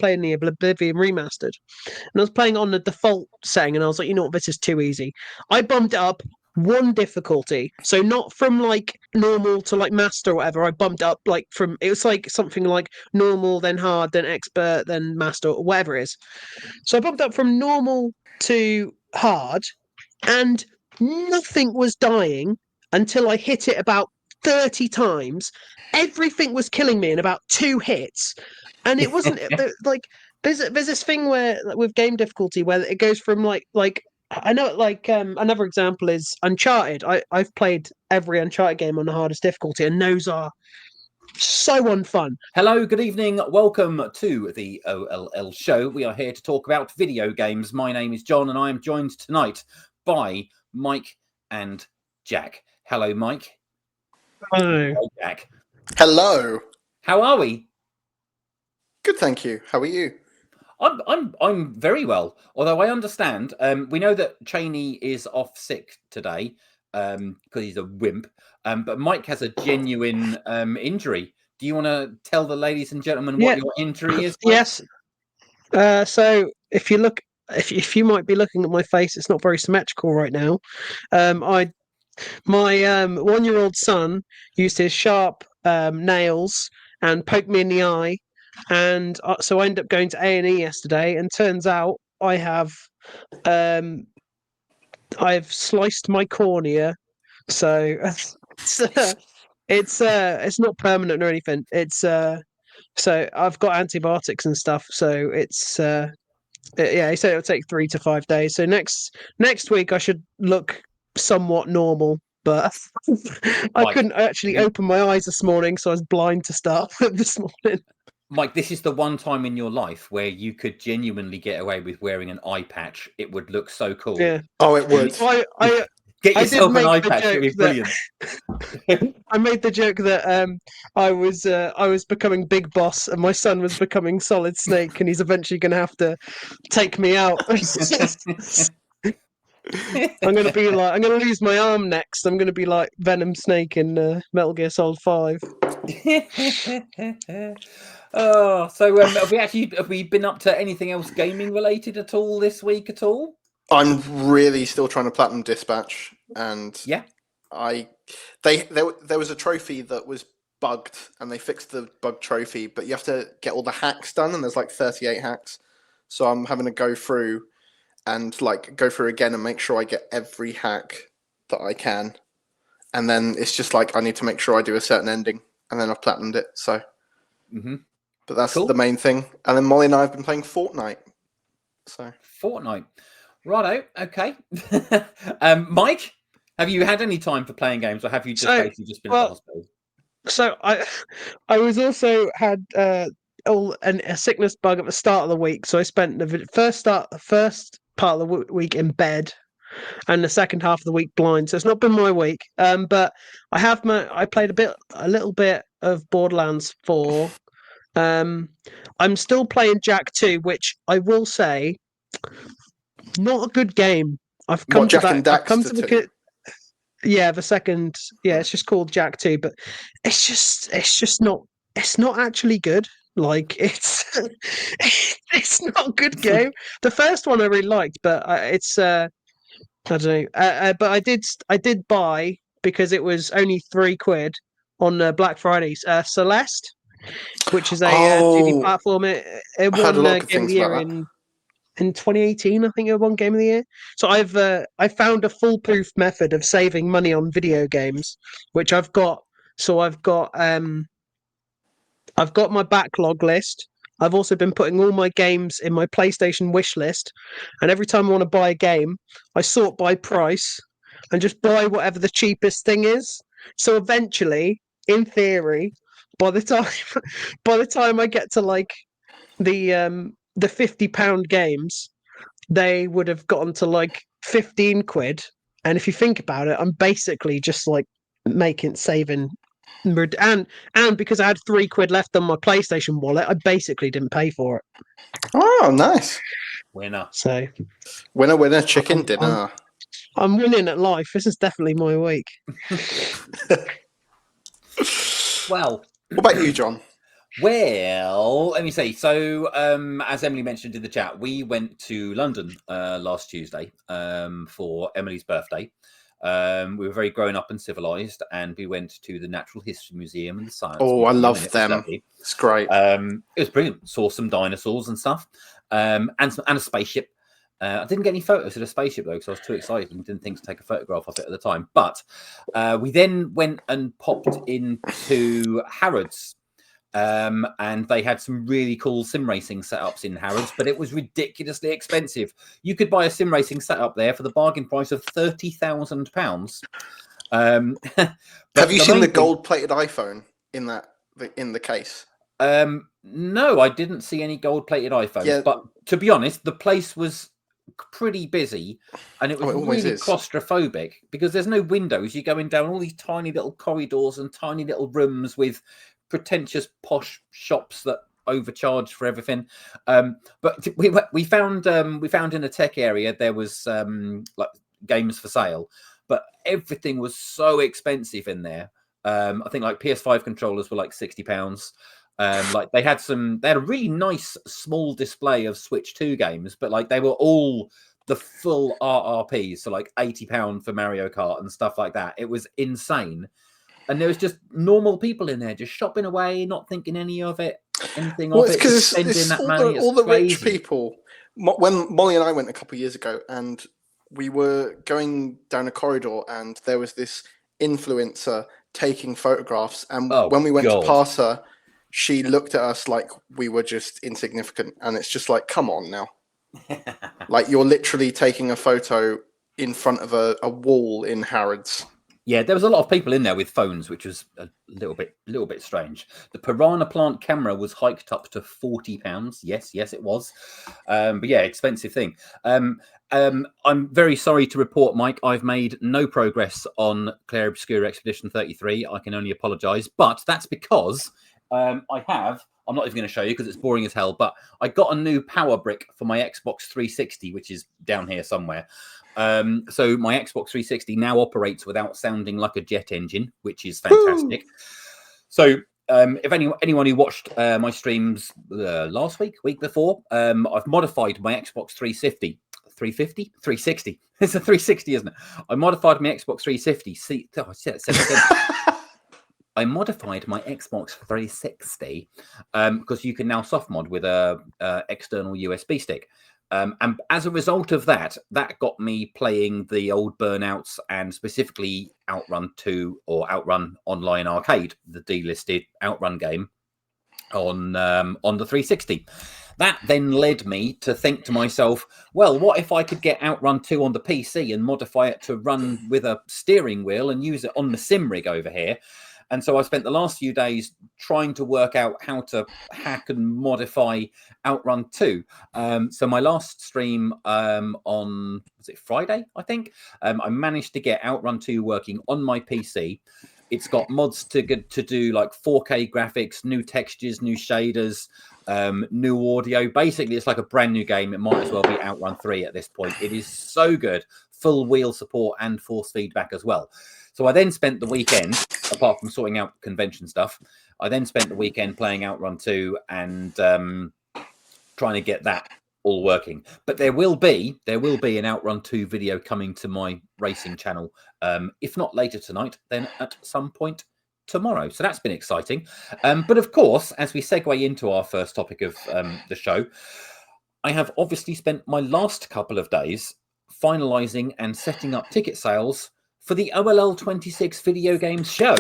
playing the Oblivion Remastered, and I was playing on the default setting, and I was like, you know what, this is too easy. I bumped it up one difficulty, so not from like normal to like master or whatever. I bumped up like from, it was like something like normal, then hard, then expert, then master, or whatever it is. So I bumped up from normal to hard, and nothing was dying until I hit it about 30 times. Everything was killing me in about 2 hits. And it wasn't like there's this thing where with game difficulty where it goes from like I know like another example is Uncharted. I've played every Uncharted game on the hardest difficulty, and those are so unfun. Hello, good evening. Welcome to the OLL show. We are here to talk about video games. My name is John, and I am joined tonight by Mike and Jack. Hello, Mike. Hello. Hello, Jack. Hello. How are we? Good, thank you. How are you? I'm very well. Although I understand, we know that Cheney is off sick today because he's a wimp. But Mike has a genuine injury. Do you want to tell the ladies and gentlemen what your injury is, Mike? Yes. So if you look, if you might be looking at my face, it's not very symmetrical right now. My 1-year-old son used his sharp nails and poked me in the eye, and so I ended up going to A&E yesterday. And turns out I've sliced my cornea, so it's not permanent or anything. It's so I've got antibiotics and stuff. So it's yeah, he said it'll take 3 to 5 days. So next week I should look somewhat normal, but I couldn't actually open my eyes this morning, so I was blind to start this morning. Mike, this is the one time in your life where you could genuinely get away with wearing an eye patch. It would look so cool. Yeah. Oh, it would. Get yourself an eye patch. It'd be brilliant. I made the joke that I was becoming Big Boss, and my son was becoming Solid Snake, and he's eventually going to have to take me out. I'm going to lose my arm next. I'm going to be like Venom Snake in Metal Gear Solid 5. Oh, so have we been up to anything else gaming related at all this week at all? I'm really still trying to platinum Dispatch, and yeah, there was a trophy that was bugged, and they fixed the bug trophy, but you have to get all the hacks done, and there's like 38 hacks. So I'm having to go through again and make sure I get every hack that I can, and then it's just like I need to make sure I do a certain ending, and then I've platinumed it. So, but that's cool. The main thing. And then Molly and I have been playing Fortnite. So Fortnite. Righto, okay. Mike, have you had any time for playing games, or have you basically just been at the hospital? So I was also had a sickness bug at the start of the week, so I spent the first part of the week in bed, and the second half of the week blind. So it's not been my week. But I played a little bit of Borderlands 4. I'm still playing Jack 2, which I will say, not a good game. I've come to the yeah, the second, it's just called Jack 2, but it's not actually good. Like it's not a good game. The first one I really liked, but it's I don't know. But I did buy, because it was only £3 on Black Fridays. Celeste, which is a 2D platform. It won Game of the Year in 2018, I think it won Game of the Year. So I found a foolproof method of saving money on video games, which I've got. So I've got my backlog list. I've also been putting all my games in my PlayStation wish list, and every time I want to buy a game, I sort by price and just buy whatever the cheapest thing is. So eventually, in theory, by the time I get to like the £50 games, they would have gotten to like £15. And if you think about it, I'm basically just like saving. And because I had £3 left on my PlayStation wallet, I basically didn't pay for it. Oh, nice. Winner. So winner, chicken dinner. I'm winning at life. This is definitely my week. Well, what about you, John? Well, let me see. So, as Emily mentioned in the chat, we went to London last Tuesday for Emily's birthday. We were very grown up and civilized, and we went to the Natural History Museum and the Science Oh, I Museum. love and it was them. lovely. It's great. It was brilliant. Saw some dinosaurs and stuff, and a spaceship. I didn't get any photos of the spaceship though, because I was too excited and didn't think to take a photograph of it at the time. But we then went and popped into Harrods. And they had some really cool sim racing setups in Harrods, but it was ridiculously expensive. You could buy a sim racing setup there for the bargain price of £30,000. Have you seen the gold-plated iPhone in the case? No, I didn't see any gold-plated iPhones. Yeah. But to be honest, the place was pretty busy, and it was really claustrophobic because there's no windows. You're going down all these tiny little corridors and tiny little rooms with pretentious posh shops that overcharge for everything. But we found in the tech area there was like games for sale, but everything was so expensive in there. I think like PS5 controllers were like £60. Like they had a really nice small display of Switch 2 games, but like they were all the full RRPs, so like £80 for Mario Kart and stuff like that. It was insane. And there was just normal people in there just shopping away, not thinking anything of it, it's spending that money. All the rich people. When Molly and I went a couple of years ago, and we were going down a corridor, and there was this influencer taking photographs, and when we went to pass her, she looked at us like we were just insignificant, and it's just like, come on now. Like, you're literally taking a photo in front of a wall in Harrods. Yeah, there was a lot of people in there with phones, which was a little bit strange. The Piranha Plant camera was hiked up to £40. Yes, it was. But yeah, expensive thing. I'm very sorry to report, Mike, I've made no progress on Clair Obscura Expedition 33. I can only apologise, but that's because I'm not even going to show you because it's boring as hell, but I got a new power brick for my Xbox 360, which is down here somewhere. So my Xbox 360 now operates without sounding like a jet engine, which is fantastic. Woo! So if anyone who watched my streams last week before, I've modified my Xbox 360. It's a 360, isn't it? I modified my Xbox 360. I modified my Xbox 360 because you can now soft mod with a external USB stick. And as a result of that got me playing the old Burnouts and specifically Outrun 2 or Outrun Online Arcade, the delisted Outrun game on the 360. That then led me to think to myself, well, what if I could get Outrun 2 on the PC and modify it to run with a steering wheel and use it on the sim rig over here? And so I spent the last few days trying to work out how to hack and modify Outrun 2. So my last stream on, was it Friday, I think? I managed to get Outrun 2 working on my PC. It's got mods to do like 4K graphics, new textures, new shaders, new audio. Basically, it's like a brand new game. It might as well be Outrun 3 at this point. It is so good. Full wheel support and force feedback as well. So I then spent the weekend, apart from sorting out convention stuff, I then spent the weekend playing Outrun 2 and trying to get that all working. But there will be an Outrun 2 video coming to my racing channel, if not later tonight, then at some point tomorrow. So that's been exciting. But of course, as we segue into our first topic of the show, I have obviously spent my last couple of days finalising and setting up ticket sales for the OLL 26 video games show,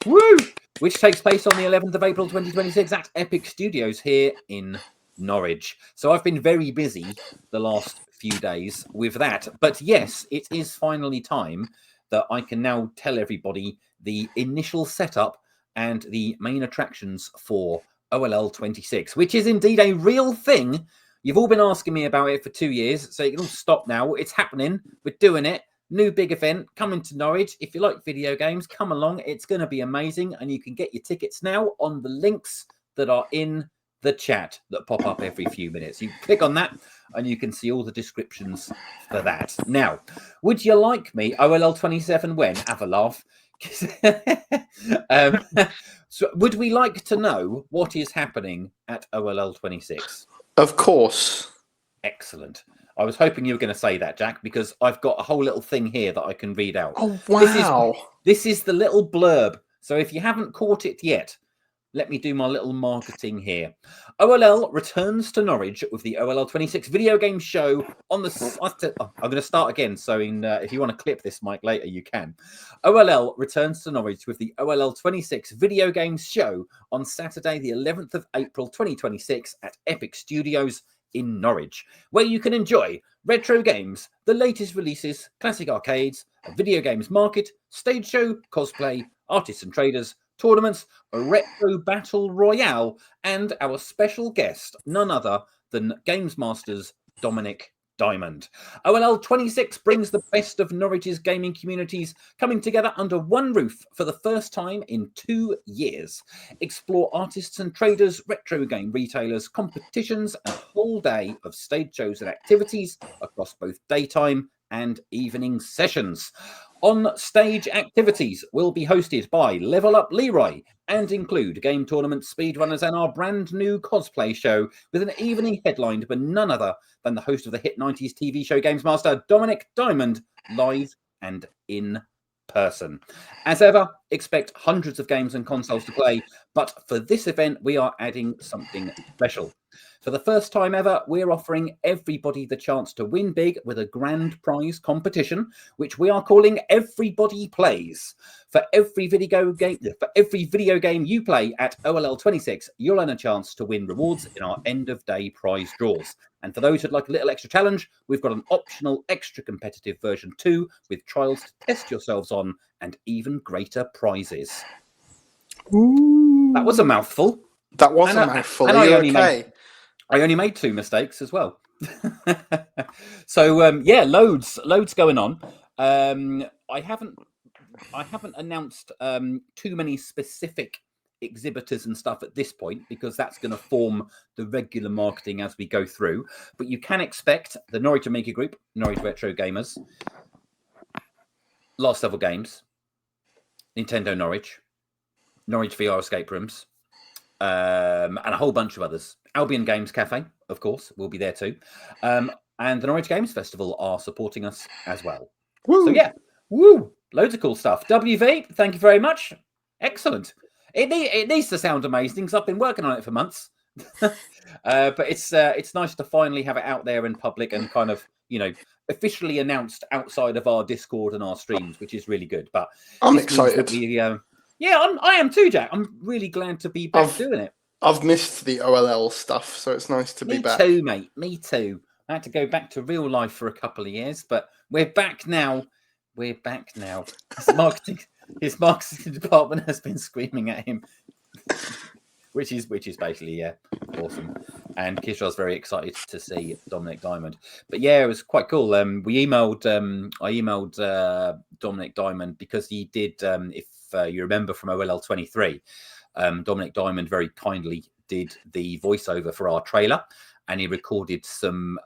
woo, which takes place on the 11th of April 2026 at Epic Studios here in Norwich. So I've been very busy the last few days with that. But yes, it is finally time that I can now tell everybody the initial setup and the main attractions for OLL 26, which is indeed a real thing. You've all been asking me about it for 2 years, so you can all stop now. It's happening. We're doing it. New big event coming to Norwich. If you like video games, come along. It's going to be amazing. And you can get your tickets now on the links that are in the chat that pop up every few minutes. You click on that and you can see all the descriptions for that. Now, would you like me, OLL 27 when? Have a laugh. So, would we like to know what is happening at OLL 26? Of course. Excellent. I was hoping you were going to say that, Jack, because I've got a whole little thing here that I can read out. Oh, wow. This is the little blurb. So if you haven't caught it yet, let me do my little marketing here. OLL returns to Norwich with the OLL 26 video game show on the... I'm going to start again, so if you want to clip this, Mike, later, you can. OLL returns to Norwich with the OLL 26 video games show on Saturday, the 11th of April, 2026 at Epic Studios in Norwich, where you can enjoy retro games, the latest releases, classic arcades, a video games market, stage show, cosplay, artists and traders, tournaments, a retro battle royale, and our special guest, none other than Games Masters Dominic Diamond. OLL 26 brings the best of Norwich's gaming communities coming together under one roof for the first time in 2 years. Explore artists and traders, retro game retailers, competitions, and a whole day of stage shows and activities across both daytime and evening sessions. On stage activities will be hosted by Level Up Leroy and include game tournaments, speedrunners, and our brand new cosplay show with an evening headlined by none other than the host of the hit 90s TV show Games Master, Dominic Diamond, live and in person. As ever, expect hundreds of games and consoles to play, but for this event, we are adding something special. For the first time ever, we're offering everybody the chance to win big with a grand prize competition, which we are calling Everybody Plays. For every video game you play at OLL 26, you'll earn a chance to win rewards in our end of day prize draws. And for those who'd like a little extra challenge, we've got an optional extra competitive version too, with trials to test yourselves on and even greater prizes. Ooh. That was a mouthful. That was a mouthful. Are you okay? I only made 2 mistakes as well. So yeah, loads going on. I haven't announced too many specific exhibitors and stuff at this point, because that's going to form the regular marketing as we go through. But you can expect the Norwich Amiga Group, Norwich Retro Gamers, Last Level Games, Nintendo Norwich, Norwich VR Escape Rooms, and a whole bunch of others. Albion Games Cafe, of course, will be there too. And the Norwich Games Festival are supporting us as well. Woo. So yeah, woo, loads of cool stuff. WV, thank you very much. Excellent. It needs to sound amazing because I've been working on it for months. But it's nice to finally have it out there in public and kind of, officially announced outside of our Discord and our streams, which is really good. But I'm excited. I am too, Jack. I'm really glad to be back doing it. I've missed the OLL stuff, so it's nice to be back. Me too, mate. Me too. I had to go back to real life for a couple of years, but we're back now. His marketing department has been screaming at him, which is basically awesome. And Kishra's very excited to see Dominic Diamond. But yeah, it was quite cool. I emailed Dominic Diamond because he did. If you remember from OLL 23, Dominic Diamond very kindly did the voiceover for our trailer, and he recorded some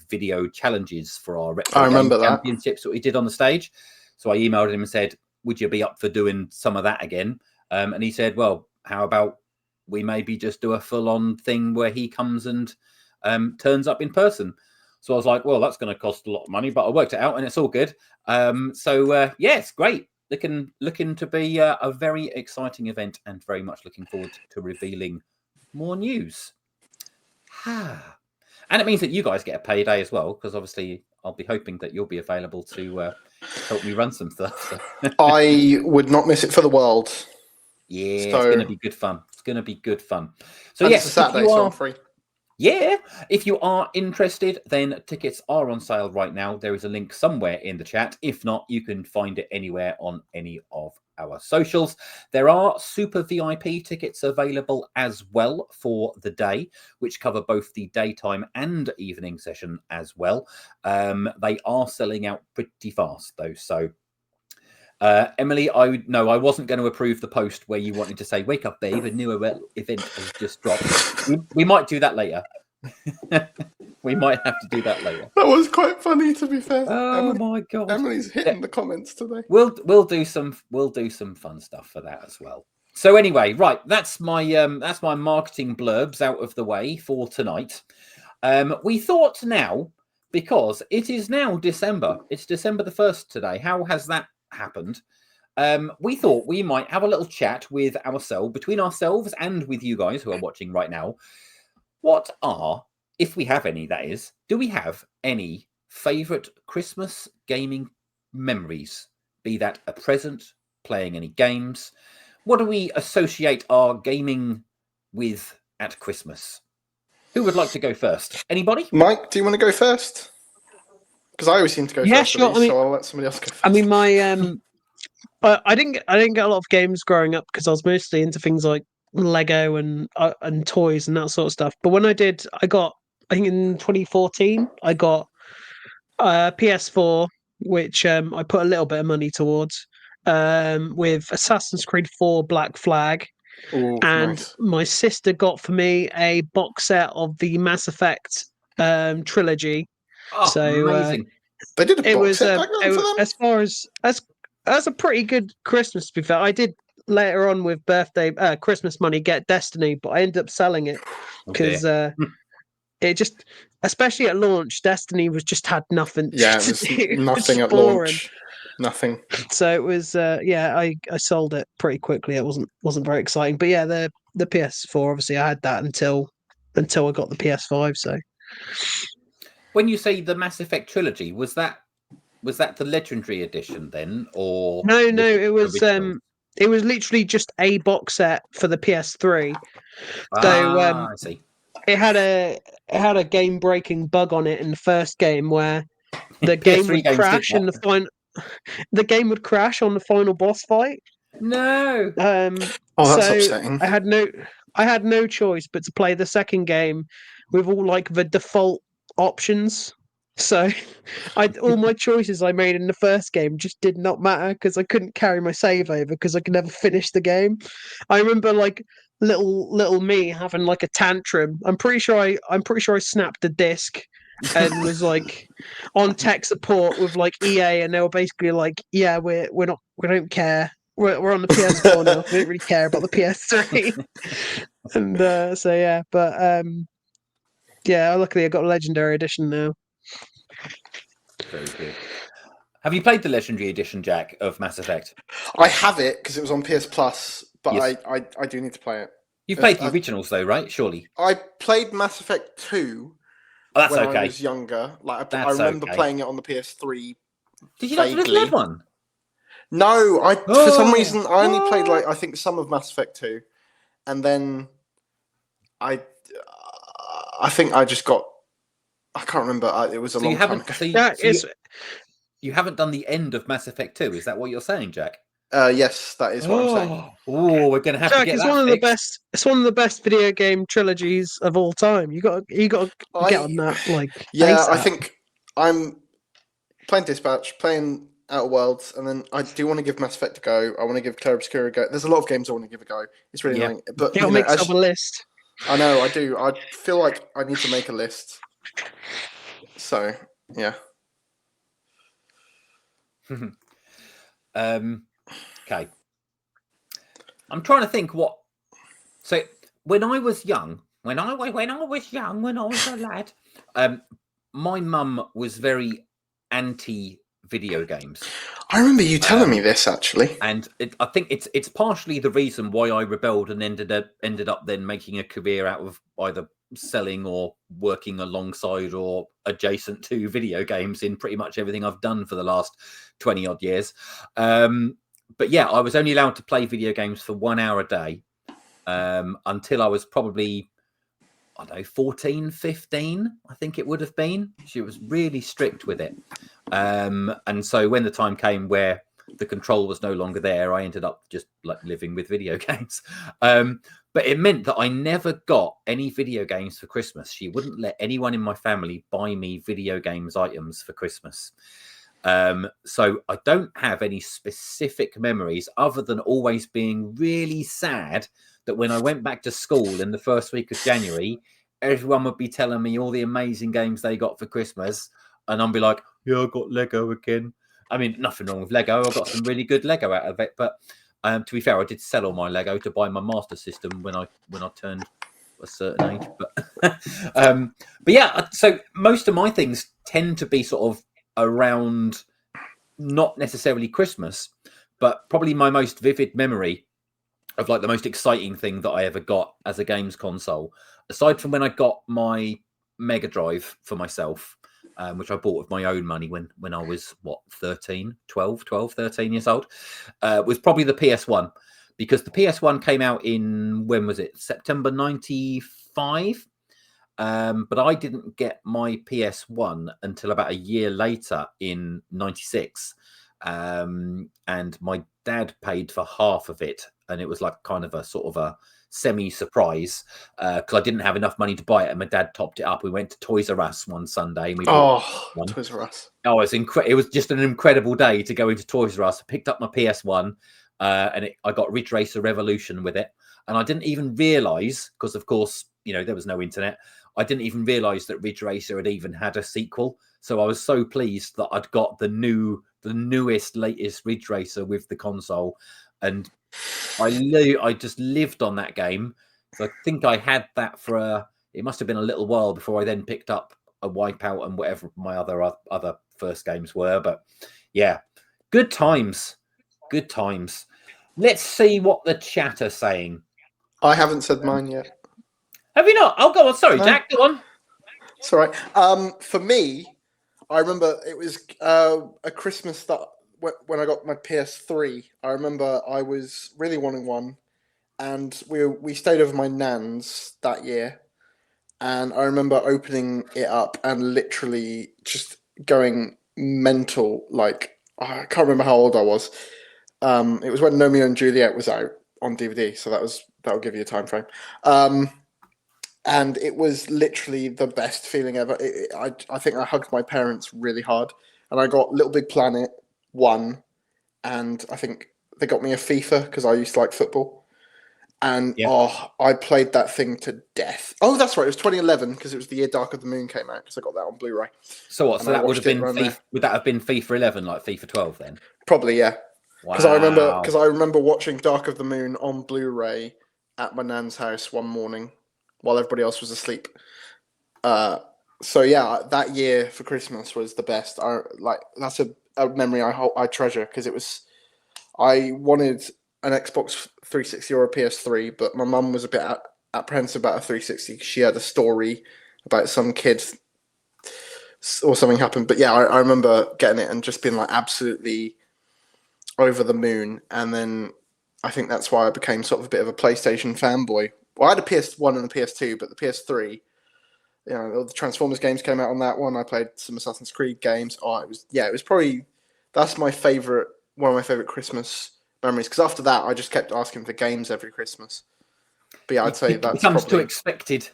video challenges for our retro championships that we did on the stage. So I emailed him and said, would you be up for doing some of that again? And he said, well, how about we maybe just do a full-on thing where he comes and turns up in person? So I was like, well, that's going to cost a lot of money, but I worked it out and it's all good. Yeah, it's great. Looking to be a very exciting event, and very much looking forward to revealing more news. And it means that you guys get a payday as well, because obviously I'll be hoping that you'll be available to help me run some stuff. So. I would not miss it for the world. Yeah, so, it's going to be good fun. So yes, it's a Saturday, so I'm free. Yeah, if you are interested, then tickets are on sale right now. There is a link somewhere in the chat. If not, you can find it anywhere on any of our socials. There are super VIP tickets available as well for the day, which cover both the daytime and evening session as well. They are selling out pretty fast though. So Emily, I wasn't going to approve the post where you wanted to say, wake up, babe, a new event has just dropped. We might do that later. We might have to do that later. That was quite funny, to be fair. Oh my god, Emily's hitting the comments today. We'll do some fun stuff for that as well. So anyway, right, that's my marketing blurbs out of the way for tonight. We thought now, because it is now December, it's December the 1st today. How has that happened? We thought we might have a little chat with ourselves, between ourselves and with you guys who are watching right now. What are, if we have any, that is, do we have any favourite Christmas gaming memories? Be that a present, playing any games. What do we associate our gaming with at Christmas? Who would like to go first? Anybody? Mike, do you want to go first? Because I always seem to go Yeah, first. sure. With these, so I'll let somebody else go first. I mean, I didn't get a lot of games growing up because I was mostly into things like Lego and toys and that sort of stuff. But when I think in 2014 I got a PS4, which I put a little bit of money towards, with Assassin's Creed 4 Black Flag, Ooh, and nice. my sister got for me a box set of the Mass Effect trilogy. Oh, So amazing. They did a it box was set back then for them. as far as a pretty good Christmas. To be fair, I did later on with Christmas money get Destiny, but I ended up selling it Oh, because dear. it just, especially at launch, Destiny was just had nothing Yeah, to it was do. It was nothing just at boring. launch. Nothing. So it was I sold it pretty quickly. It wasn't very exciting, but yeah, the PS4, obviously I had that until I got the PS5. So When you say the Mass Effect trilogy, was that the Legendary Edition then, or no, was it original? it was literally just a box set for the PS3. So I see. it had a game breaking bug on it in the first game where the game PS3 would games did crash in that. the final. The game would crash on the final boss fight. No. Oh, that's So upsetting. I had no choice but to play the second game with all like the default options. So all my choices I made in the first game just did not matter because I couldn't carry my save over because I could never finish the game. I remember like little me having like a tantrum. I'm pretty sure I snapped a disc and was like on tech support with like EA, and they were basically like, "Yeah, we don't care. We're on the PS4 now. We don't really care about the PS3." And so yeah, but yeah, luckily I got a Legendary Edition now. Very good. Have you played the Legendary Edition, Jack, of Mass Effect? I have it because it was on PS Plus, but Yes. I do need to play it. You've played the originals, though, right? Surely. I played Mass Effect 2 Oh, that's when okay. I was younger. Like I That's remember okay. playing it on the PS3. Did you not do the vaguely. third one? No, for some reason I only played what? like I think some of Mass Effect 2, and then I think I just got. I can't remember. It was a So long you time haven't. ago. You haven't done the end of Mass Effect 2. Is that what you're saying, Jack? Yes, that is what I'm saying. Oh, we're going to have to Jack, get it's that one of the fixed. best. It's one of the best video game trilogies of all time. You got to get on that. Like Yeah, I ASAP. think I'm playing Dispatch, playing Outer Worlds, and then I do want to give Mass Effect a go. I want to give Clair Obscura a go. There's a lot of games I want to give a go. It's really annoying, but You got to make yourself a list. I know I do. I feel like I need to make a list. So yeah. Okay. I'm trying to think what. So when I was young, when I was a lad, my mum was very anti video games. I remember you telling me this actually, and I think it's partially the reason why I rebelled and ended up then making a career out of either selling or working alongside or adjacent to video games in pretty much everything I've done for the last 20 odd years. But yeah, I was only allowed to play video games for 1 hour a day until I was probably, I don't know, 14, 15, I think it would have been. She was really strict with it. And so when the time came where the control was no longer there, I ended up just like living with video games. But it meant that I never got any video games for Christmas. She wouldn't let anyone in my family buy me video games items for Christmas. So I don't have any specific memories other than always being really sad that when I went back to school in the first week of January, everyone would be telling me all the amazing games they got for Christmas. And I'd be like, yeah, I got Lego again. I mean, nothing wrong with Lego. I got some really good Lego out of it. But To be fair, I did sell all my Lego to buy my Master System when I turned a certain age. But yeah, so most of my things tend to be sort of around not necessarily Christmas, but probably my most vivid memory of like the most exciting thing that I ever got as a games console, aside from when I got my Mega Drive for myself, which I bought with my own money when I was 13 years old, was probably the PS1, because the PS1 came out in, when was it, September 95. But I didn't get my PS1 until about a year later in 96. And my dad paid for half of it, and it was like kind of a sort of a semi-surprise because I didn't have enough money to buy it, and my dad topped it up. We went to Toys R Us one Sunday, and we bought one. Toys R Us. Oh, it was just an incredible day to go into Toys R Us. I picked up my PS1, and I got Ridge Racer Revolution with it, and I didn't even realise, because of course, you know, there was no internet. I didn't even realise that Ridge Racer had even had a sequel. So I was so pleased that I'd got the newest, latest Ridge Racer with the console, and I just lived on that game. So I think I had that for it must have been a little while before I then picked up a Wipeout and whatever my other first games were. But yeah, good times. Let's see what the chat are saying. I haven't said mine yet. Have you not? Oh, go on. Sorry, No. Jack. Go on. It's all right. For me, I remember it was a Christmas that when I got my PS3. I remember I was really wanting one, and we stayed over my nan's that year, and I remember opening it up and literally just going mental. Like, I can't remember how old I was. It was when Romeo and Juliet was out on DVD, so that'll give you a time frame. And it was literally the best feeling ever. I think I hugged my parents really hard, and I got Little Big Planet 1, and I think they got me a FIFA because I used to like football. And I played that thing to death. Oh, that's right. It was 2011 because it was the year Dark of the Moon came out, because I got that on Blu-ray. So what? And So I that would have been watched would that have been FIFA 11, like FIFA 12 then? Probably, yeah. Wow. Because I remember watching Dark of the Moon on Blu-ray at my nan's house one morning while everybody else was asleep. So yeah, that year for Christmas was the best. That's a memory I treasure, because I wanted an Xbox 360 or a PS3, but my mum was a bit apprehensive about a 360. She had a story about some kid or something happened. But yeah, I remember getting it and just being like absolutely over the moon. And then I think that's why I became sort of a bit of a PlayStation fanboy. Well, I had a PS1 and a PS2, but the PS3, you know, all the Transformers games came out on that one. I played some Assassin's Creed games. It was probably, that's one of my favorite Christmas memories. Because after that, I just kept asking for games every Christmas. But yeah, I'd say it that's becomes probably too expected.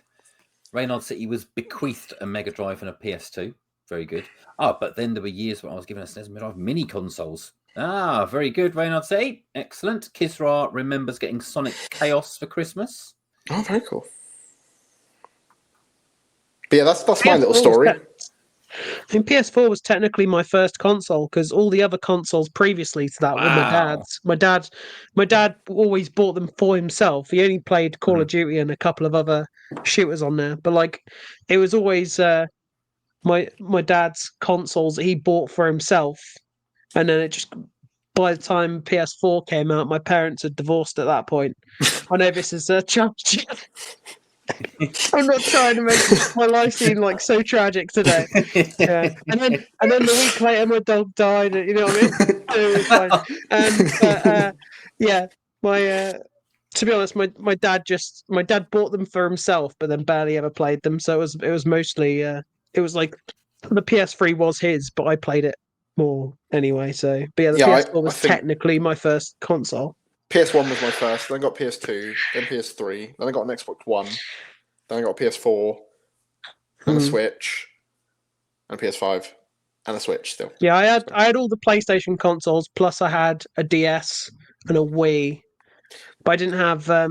Reynard City was bequeathed a Mega Drive and a PS2. Very good. But then there were years when I was given a SNES Mega Drive mini consoles. Very good, Reynard City. Excellent. Kisra remembers getting Sonic Chaos for Christmas. Oh, very cool. But yeah, that's my little story. I think PS4 was technically my first console, because all the other consoles previously to that were my dad's. My dad always bought them for himself. He only played Call of Duty and a couple of other shooters on there, but like it was always my dad's consoles that he bought for himself. And then by the time PS4 came out, my parents had divorced at that point. I know this is a challenge. I'm not trying to make my life seem like so tragic today. Yeah. And then the week later, my dog died. You know what I mean? So it was fine. Yeah, to be honest, my dad bought them for himself, but then barely ever played them. So it was mostly it was like the PS3 was his, but I played it more anyway. So, but yeah, the PS4 was technically my first console. PS1 was my first, then I got PS2, then PS3, then I got an Xbox One, then I got a PS4, and a Switch, and a PS5, and a Switch still. Yeah, I had all the PlayStation consoles, plus I had a DS and a Wii, but I didn't have I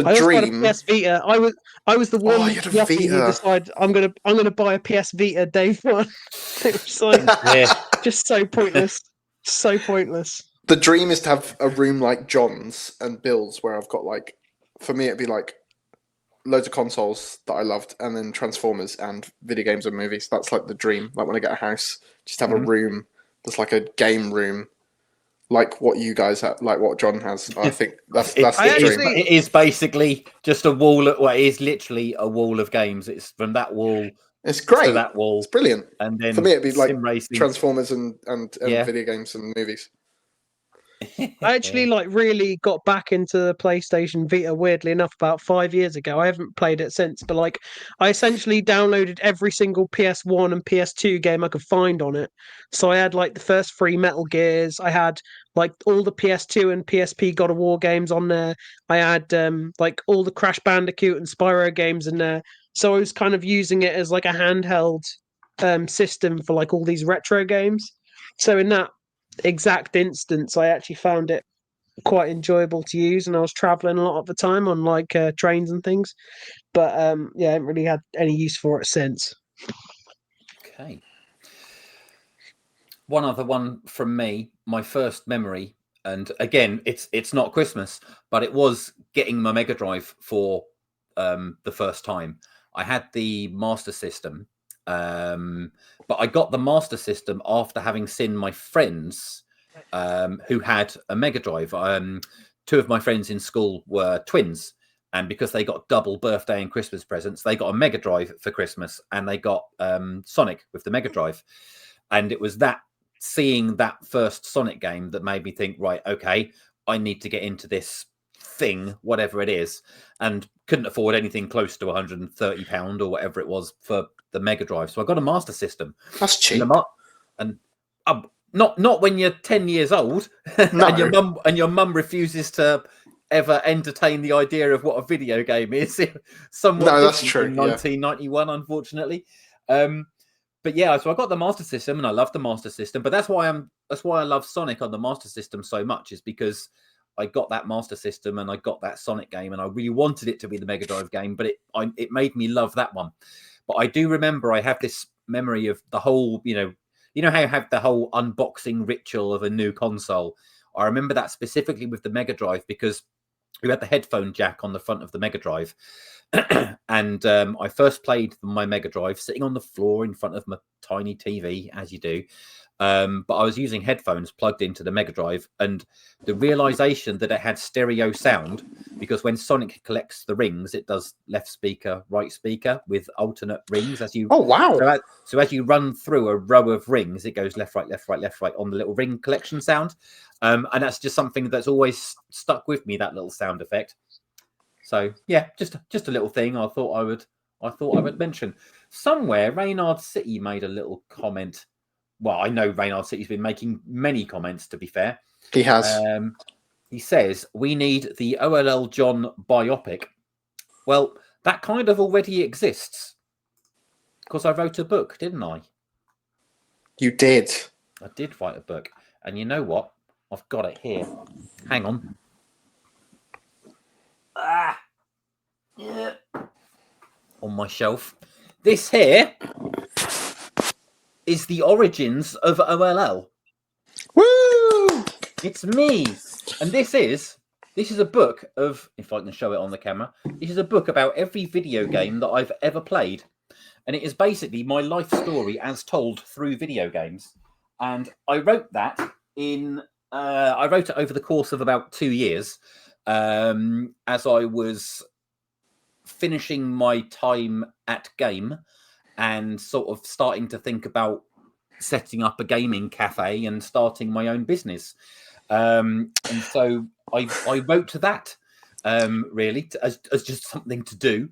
also had a PS Vita. I was the one yuppie who decided I'm gonna buy a PS Vita day one. It was like just so pointless. So pointless. The dream is to have a room like John's and Bill's, where I've got like, for me, it'd be like loads of consoles that I loved, and then Transformers and video games and movies. That's like the dream. Like when I get a house, just have a room that's like a game room, like what you guys have, like what John has. I think that's the dream. It is basically just a wall. Well, it is literally a wall of games. It's from that wall. It's great. To that wall. It's brilliant. And then for me, it'd be like racing. Transformers and video games and movies. I actually really got back into the PlayStation Vita, weirdly enough, about 5 years ago. I haven't played it since, but I essentially downloaded every single PS1 and PS2 game I could find on it. So I had the first 3 Metal Gears. I had all the PS2 and PSP God of War games on there. I had all the Crash Bandicoot and Spyro games in there. So I was kind of using it as a handheld system for all these retro games. So in that exact instance, I actually found it quite enjoyable to use, and I was traveling a lot of the time on trains and things. But I haven't really had any use for it since. Okay. One other one from me, my first memory, and again, it's not Christmas, but it was getting my Mega Drive for the first time. I had the Master System. But I got the Master System after having seen my friends who had a Mega Drive. 2 of my friends in school were twins, and because they got double birthday and Christmas presents, they got a Mega Drive for Christmas, and they got Sonic with the Mega Drive. And it was seeing that first Sonic game that made me think, right, okay, I need to get into this thing, whatever it is, and couldn't afford anything close to £130 or whatever it was for the Mega Drive. So I got a Master System. That's cheap. And not when you're 10 years old no. and your mum refuses to ever entertain the idea of what a video game is. Somewhat that's true. In 1991, unfortunately. But yeah, so I got the Master System, and I love the Master System. But that's why I love Sonic on the Master System so much, is because I got that Master System and I got that Sonic game, and I really wanted it to be the Mega Drive game, but it made me love that one. But I do remember I have this memory of the whole, you know how you have the whole unboxing ritual of a new console. I remember that specifically with the Mega Drive, because we had the headphone jack on the front of the Mega Drive. And I first played my Mega Drive sitting on the floor in front of my tiny TV, as you do. But I was using headphones plugged into the Mega Drive, and the realization that it had stereo sound, because when Sonic collects the rings, it does left speaker, right speaker with alternate rings as you. Oh wow! So as you run through a row of rings, it goes left, right, left, right, left, right on the little ring collection sound, and that's just something that's always stuck with me. That little sound effect. So yeah, just a little thing I thought I would mention. Somewhere Reynard City made a little comment. Well, I know Reynard City's been making many comments, to be fair. He has. He says, we need the OLL John biopic. Well, that kind of already exists, because I wrote a book, didn't I? You did. I did write a book. And you know what? I've got it here. Hang on. Yeah. On my shelf. This here is the origins of OLL. Woo! It's me. And this is a book of, if I can show it on the camera, this is a book about every video game that I've ever played. And it is basically my life story as told through video games. And I wrote that I wrote it over the course of about 2 years, as I was finishing my time at Game and sort of starting to think about setting up a gaming cafe and starting my own business. And so I wrote that really as just something to do.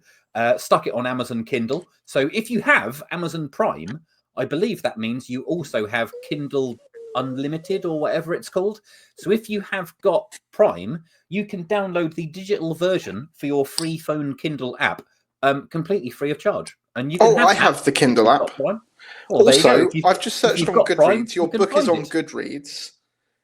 Stuck it on Amazon Kindle. So if you have Amazon Prime, I believe that means you also have Kindle Unlimited or whatever it's called. So if you have got Prime, you can download the digital version for your free phone Kindle app completely free of charge. And you can I have the Kindle app. Also, I've just searched on Goodreads. Prime, your book is on Goodreads.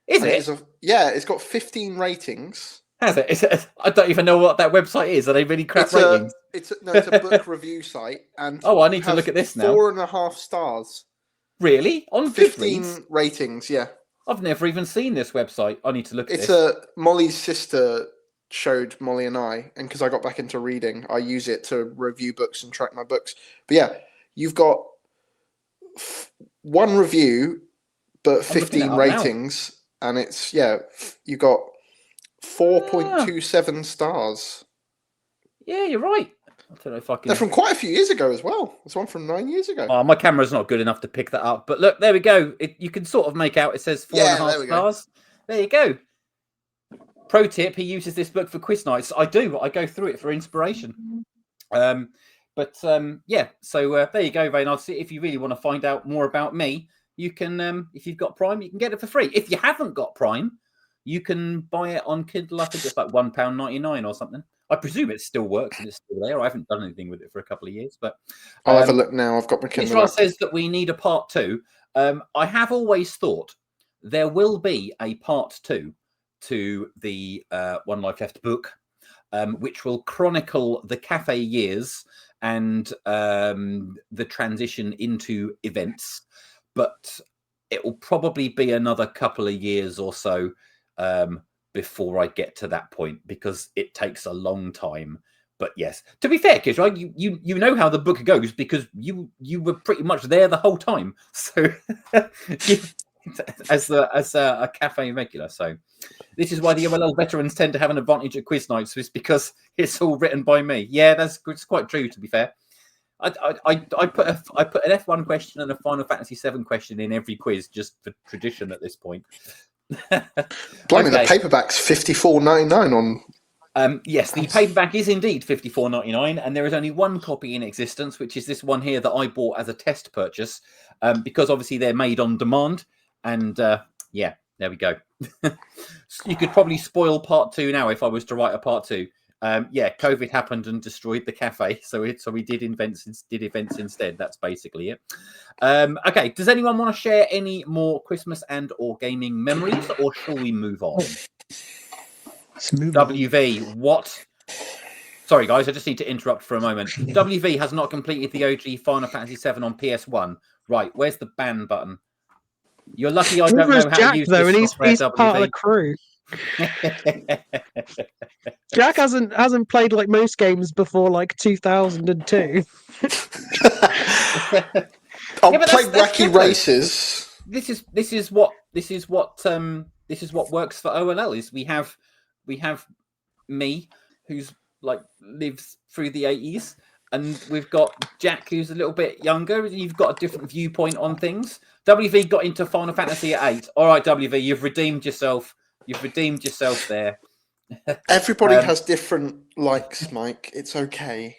Is it? It's got 15 ratings. Has it? I don't even know what that website is. Are they really crap ratings? It's a book review site. And I need to look at this now. 4.5 stars. Really? On 15 Goodreads? ratings, yeah. I've never even seen this website. I need to look at It's this. Molly's sister showed Molly and I, and because I got back into reading, I use it to review books and track my books. But yeah, you've got one review, but I'm looking it 15 up now. ratings, and it's you got 4.27 stars. Yeah, you're right. I don't know if I can. They're from quite a few years ago as well. There's one from 9 years ago. Oh, my camera's not good enough to pick that up. But look, there we go. You can sort of make out it says 4.5 there we go. stars. There you go. Pro tip: he uses this book for quiz nights. I do. I go through it for inspiration. Yeah. So there you go, Vane. I'll see if you really want to find out more about me. You can, if you've got Prime, you can get it for free. If you haven't got Prime, you can buy it on Kindle. I think it's like £1.99 or something. I presume it still works and it's still there. I haven't done anything with it for a couple of years, but I'll have a look now. I've got my Kindle. Israel says that we need a part 2. I have always thought there will be a part 2 to the One Life Left book, which will chronicle the cafe years and the transition into events. But it will probably be another couple of years or so before I get to that point, because it takes a long time. But yes, to be fair, Kiz, right, you know how the book goes because you were pretty much there the whole time. So as a cafe regular. So this is why the OLL veterans tend to have an advantage at quiz nights, is because it's all written by me. Yeah, it's quite true, to be fair. I put an F1 question and a Final Fantasy VII question in every quiz just for tradition at this point. Blimey, the paperback's $54.99 on. Yes, the paperback is indeed $54.99, and there is only one copy in existence, which is this one here that I bought as a test purchase, because obviously they're made on demand. And yeah, there we go. You could probably spoil part 2 now if I was to write a part 2. Yeah, COVID happened and destroyed the cafe, so we did events instead. That's basically it. Okay, does anyone want to share any more Christmas and or gaming memories, or shall we move on? WV, what? Sorry, guys, I just need to interrupt for a moment. WV has not completed the OG Final Fantasy VII on PS1. Right, where's the ban button? You're lucky I don't know how Jack, to use though, this and software, he's WV. part of the crew. Jack hasn't played like most games before like 2002. I'll play Wacky Races. This is what works for OLL. Is we have me, who's like lives through the 80s, and we've got Jack, who's a little bit younger. You've got a different viewpoint on things. WV got into Final Fantasy at 8. All right, WV, you've redeemed yourself. You've redeemed yourself there. Everybody has different likes, Mike. It's okay.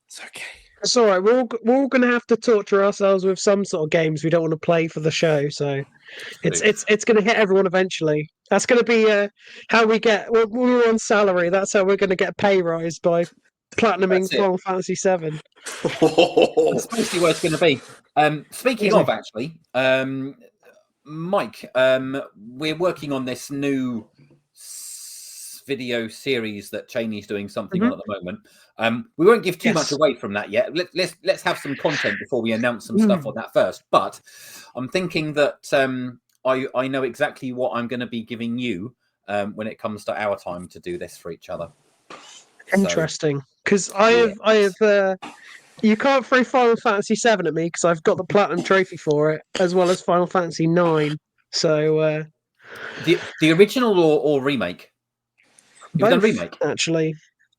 It's okay. It's all right. We're all going to have to torture ourselves with some sort of games we don't want to play for the show. So it's going to hit everyone eventually. That's going to be how we get. When we're on salary, that's how we're going to get a pay rise, by platinuming Final Fantasy VII. That's basically what it's going to be. Speaking of, actually, Mike, we're working on this new video series that Cheney's doing something on at the moment. We won't give too much away from that yet. Let's have some content before we announce some stuff on that first. But I'm thinking that I know exactly what I'm going to be giving you when it comes to our time to do this for each other. Interesting, because I have. You can't throw Final Fantasy VII at me because I've got the platinum trophy for it, as well as Final Fantasy IX. So the original or remake? You've done remake, actually.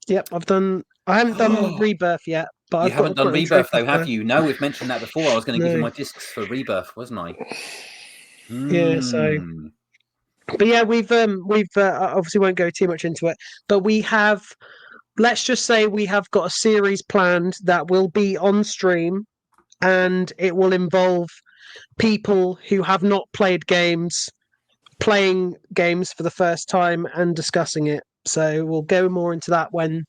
Yep, I've done. I haven't done Rebirth yet, but you I've haven't got done Rebirth though, have you? No, we've mentioned that before. I was going to give you my discs for Rebirth, wasn't I? Yeah. So, but yeah, we've obviously won't go too much into it, but we have. Let's just say we have got a series planned that will be on stream, and it will involve people who have not played games playing games for the first time and discussing it. So we'll go more into that when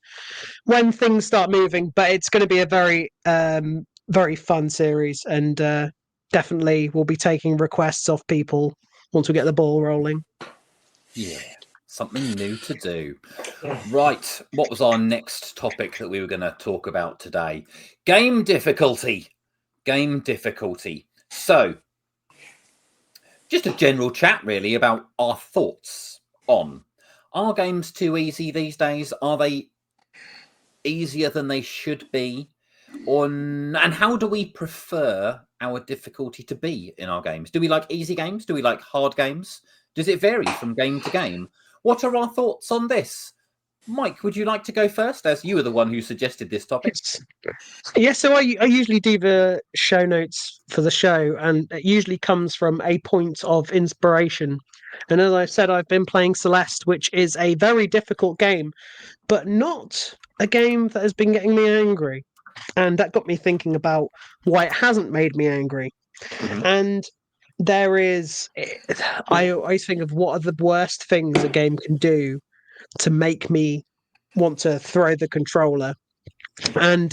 things start moving. But it's going to be a very very fun series, and definitely we'll be taking requests off people once we get the ball rolling. Yeah. Something new to do. Right. What was our next topic that we were going to talk about today? Game difficulty. So, Just a general chat, really, about our thoughts on, are games too easy these days? Are they easier than they should be? And how do we prefer our difficulty to be in our games? Do we like easy games? Do we like hard games? Does it vary from game to game? What are our thoughts on this? Mike, would you like to go first, as you were the one who suggested this topic? Yeah, so I usually do the show notes for the show, and it usually comes from a point of inspiration. And as I said, I've been playing Celeste, which is a very difficult game, but not a game that has been getting me angry. And that got me thinking about why it hasn't made me angry. Mhm. And there is, I always think of what are the worst things a game can do to make me want to throw the controller. And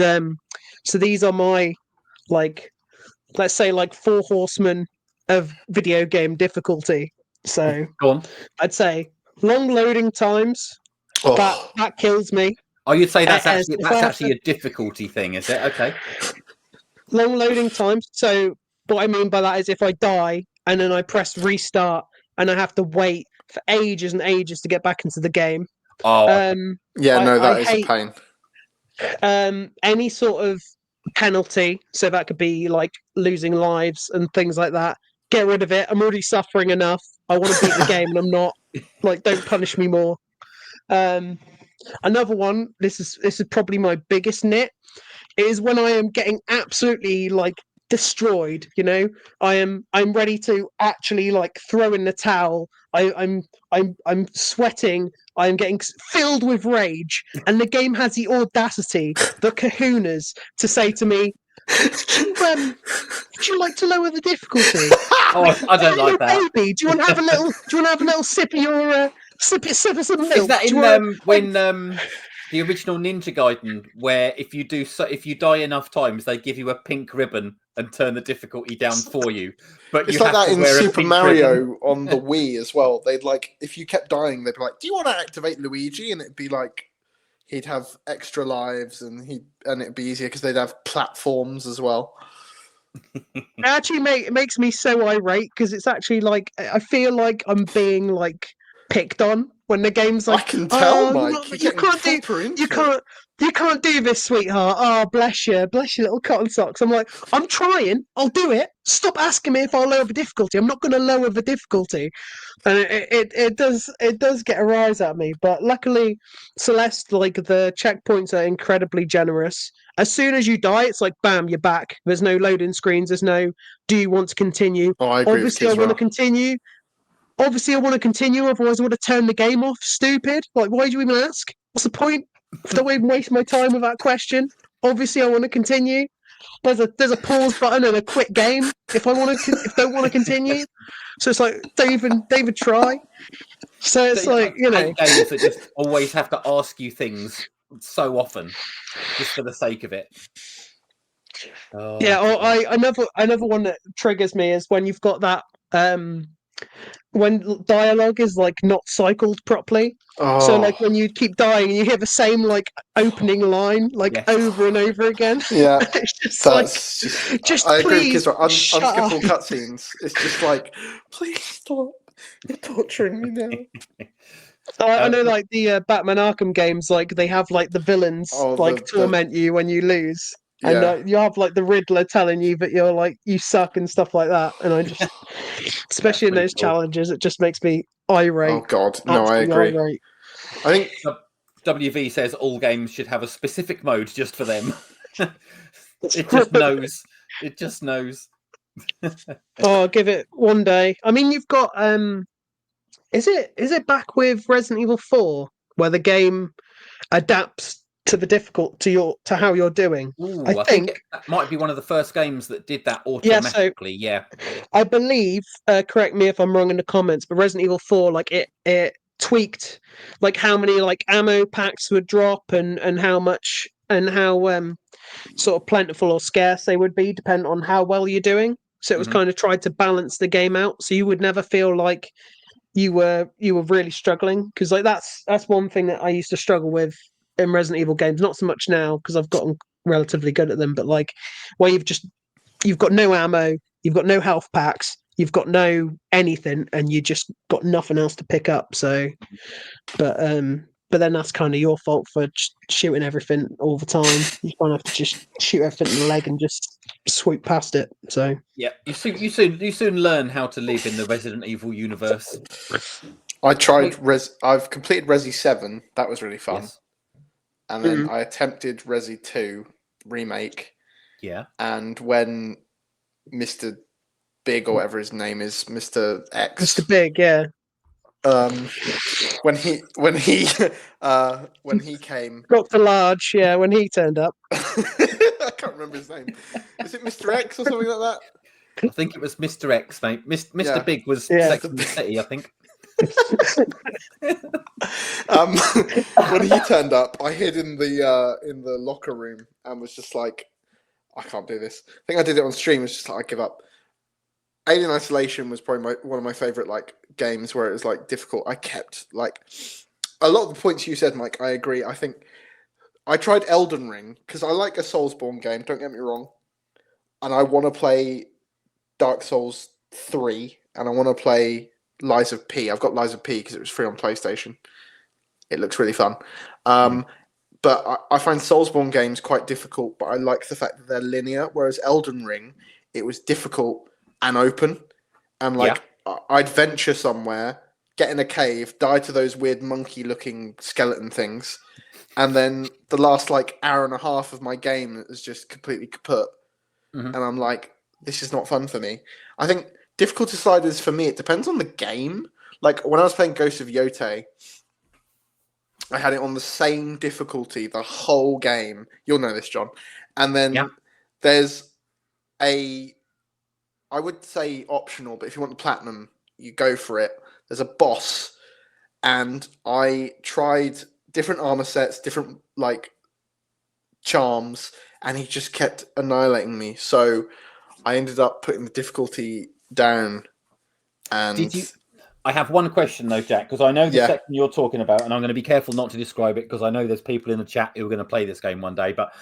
so these are my, like, let's say, like, four horsemen of video game difficulty. So Go on. I'd say long loading times. Oh, That kills me. Oh, you'd say that's As if I have actually a difficulty thing, is it? Okay. long loading times. So what I mean by that is if I die and then I press restart and I have to wait for ages and ages to get back into the game. Oh, yeah, no, I that is hate a pain. any sort of penalty. So that could be like losing lives and things like that. Get rid of it. I'm already suffering enough. I want to beat the game and I'm not. Like, don't punish me more. Another one. This is probably my biggest nit. Is when I am getting absolutely like destroyed. You know, I'm ready to actually like throw in the towel. I'm sweating. I'm getting filled with rage, and the game has the audacity, the kahunas, to say to me, "Would you like to lower the difficulty? oh, I don't like that. Baby, do you want to have a little? Do you want to have a little sip of your sip of some milk? Is that Do in you wanna, when the original Ninja Gaiden, where if you die enough times, they give you a pink ribbon and turn the difficulty down for you, but It's you like have that to in wear a Super pink ribbon. Mario on the Wii as well. They'd like, if you kept dying, they'd be like, "Do you want to activate Luigi?" And it'd be like, he'd have extra lives, and it'd be easier because they'd have platforms as well. It actually it makes me so irate because it's actually like I feel like I'm being like picked on when the game's like, I can tell, oh, Mike. You're you getting can't do proper into you can't you can't do this, sweetheart. Oh, bless you little cotton socks. I'm like, I'm trying. I'll do it. Stop asking me if I'll lower the difficulty. I'm not going to lower the difficulty. And it does get a rise at me. But luckily, Celeste, like, the checkpoints are incredibly generous. As soon as you die, it's like bam, you're back. There's no loading screens. There's no do you want to continue. Oh, I agree with Obviously, I Kiz want to well. continue. Obviously, I want to continue. Otherwise, I would have turned the game off. Stupid. Like, why do you even ask? What's the point? Don't even waste my time with that question. Obviously, I want to continue. There's a pause button and a quit game if I want to if don't want to continue. So it's like don't even try. So it's like, you I know, hate games that just always have to ask you things so often, just for the sake of it. Oh, yeah. Or dear. another one that triggers me is when you've got that when dialogue is like not cycled properly. So like Oh, when you keep dying and you hear the same like opening line like Yes. over and over again. yeah. It's just That's like, just I agree with please Kiz well. shut up. Unskippable cutscenes. It's just like, please stop. You're torturing me now. I know, like the Batman Arkham games, like they have like the villains Oh, like torment you when you lose, and yeah. you have like the Riddler telling you that you're like you suck and stuff like that. And I just, especially in pretty those cool. challenges, it just makes me irate. Oh God, no, I Absolutely agree. irate. I think WV says all games should have a specific mode just for them. It just knows. It just knows. Oh, I'll give it one day. I mean, you've got is it back with Resident Evil 4 where the game adapts to the to how you're doing? Ooh, I I think that might be one of the first games that did that Yeah, so automatically. Yeah. I believe, correct me if I'm wrong in the comments, but Resident Evil 4, like it tweaked like how many like ammo packs would drop and how much and how sort of plentiful or scarce they would be, depending on how well you're doing. So it was Mhm. kind of tried to balance the game out, so you would never feel like you were really struggling, because like that's one thing that I used to struggle with in Resident Evil games. Not so much now because I've gotten relatively good at them, but like where you've got no ammo, you've got no health packs, you've got no anything, and you just got nothing else to pick up. So, but then that's kind of your fault for shooting everything all the time. You kind of have to just shoot everything in the leg and just swoop past it. So Yeah, you soon learn how to live in the Resident Evil universe. I tried I've completed Resi 7. That was really fun. Yes. And then I attempted Resi 2 remake. Yeah. And when Mr. Big or whatever his name is, Mr. X, Mr. Big, yeah. when he came, Dr. Large, yeah, when he turned up. I can't remember his name. Is it Mr. X or something like that? I think it was Mr. X, mate. Mr. Big was Sex and the City, I think. When he turned up, I hid in the locker room and was just like, I can't do this. I think I did it on stream. It's just like, I give up. Alien Isolation was probably one of my favorite like games where it was like difficult. I kept like a lot of the points you said, Mike. I agree. I think I tried Elden Ring because I like a Soulsborne game. Don't get me wrong, and I want to play Dark Souls 3, and I want to play Lies of P. I've got Lies of P because it was free on PlayStation. It looks really fun. But I find Soulsborne games quite difficult, but I like the fact that they're linear, whereas Elden Ring, it was difficult and open. And like, I'd venture somewhere, get in a cave, die to those weird monkey-looking skeleton things, and then the last like hour and a half of my game is just completely kaput. And I'm like, this is not fun for me. I think difficulty sliders for me, it depends on the game. Like when I was playing Ghost of Yotei, I had it on the same difficulty the whole game. You'll know this, John. And then there's I would say optional, but if you want the platinum, you go for it. There's a boss, and I tried different armor sets, different like charms, and he just kept annihilating me. So I ended up putting the difficulty down. And I have one question though, Jack, because I know the section you're talking about, and I'm going to be careful not to describe it because I know there's people in the chat who are going to play this game one day. But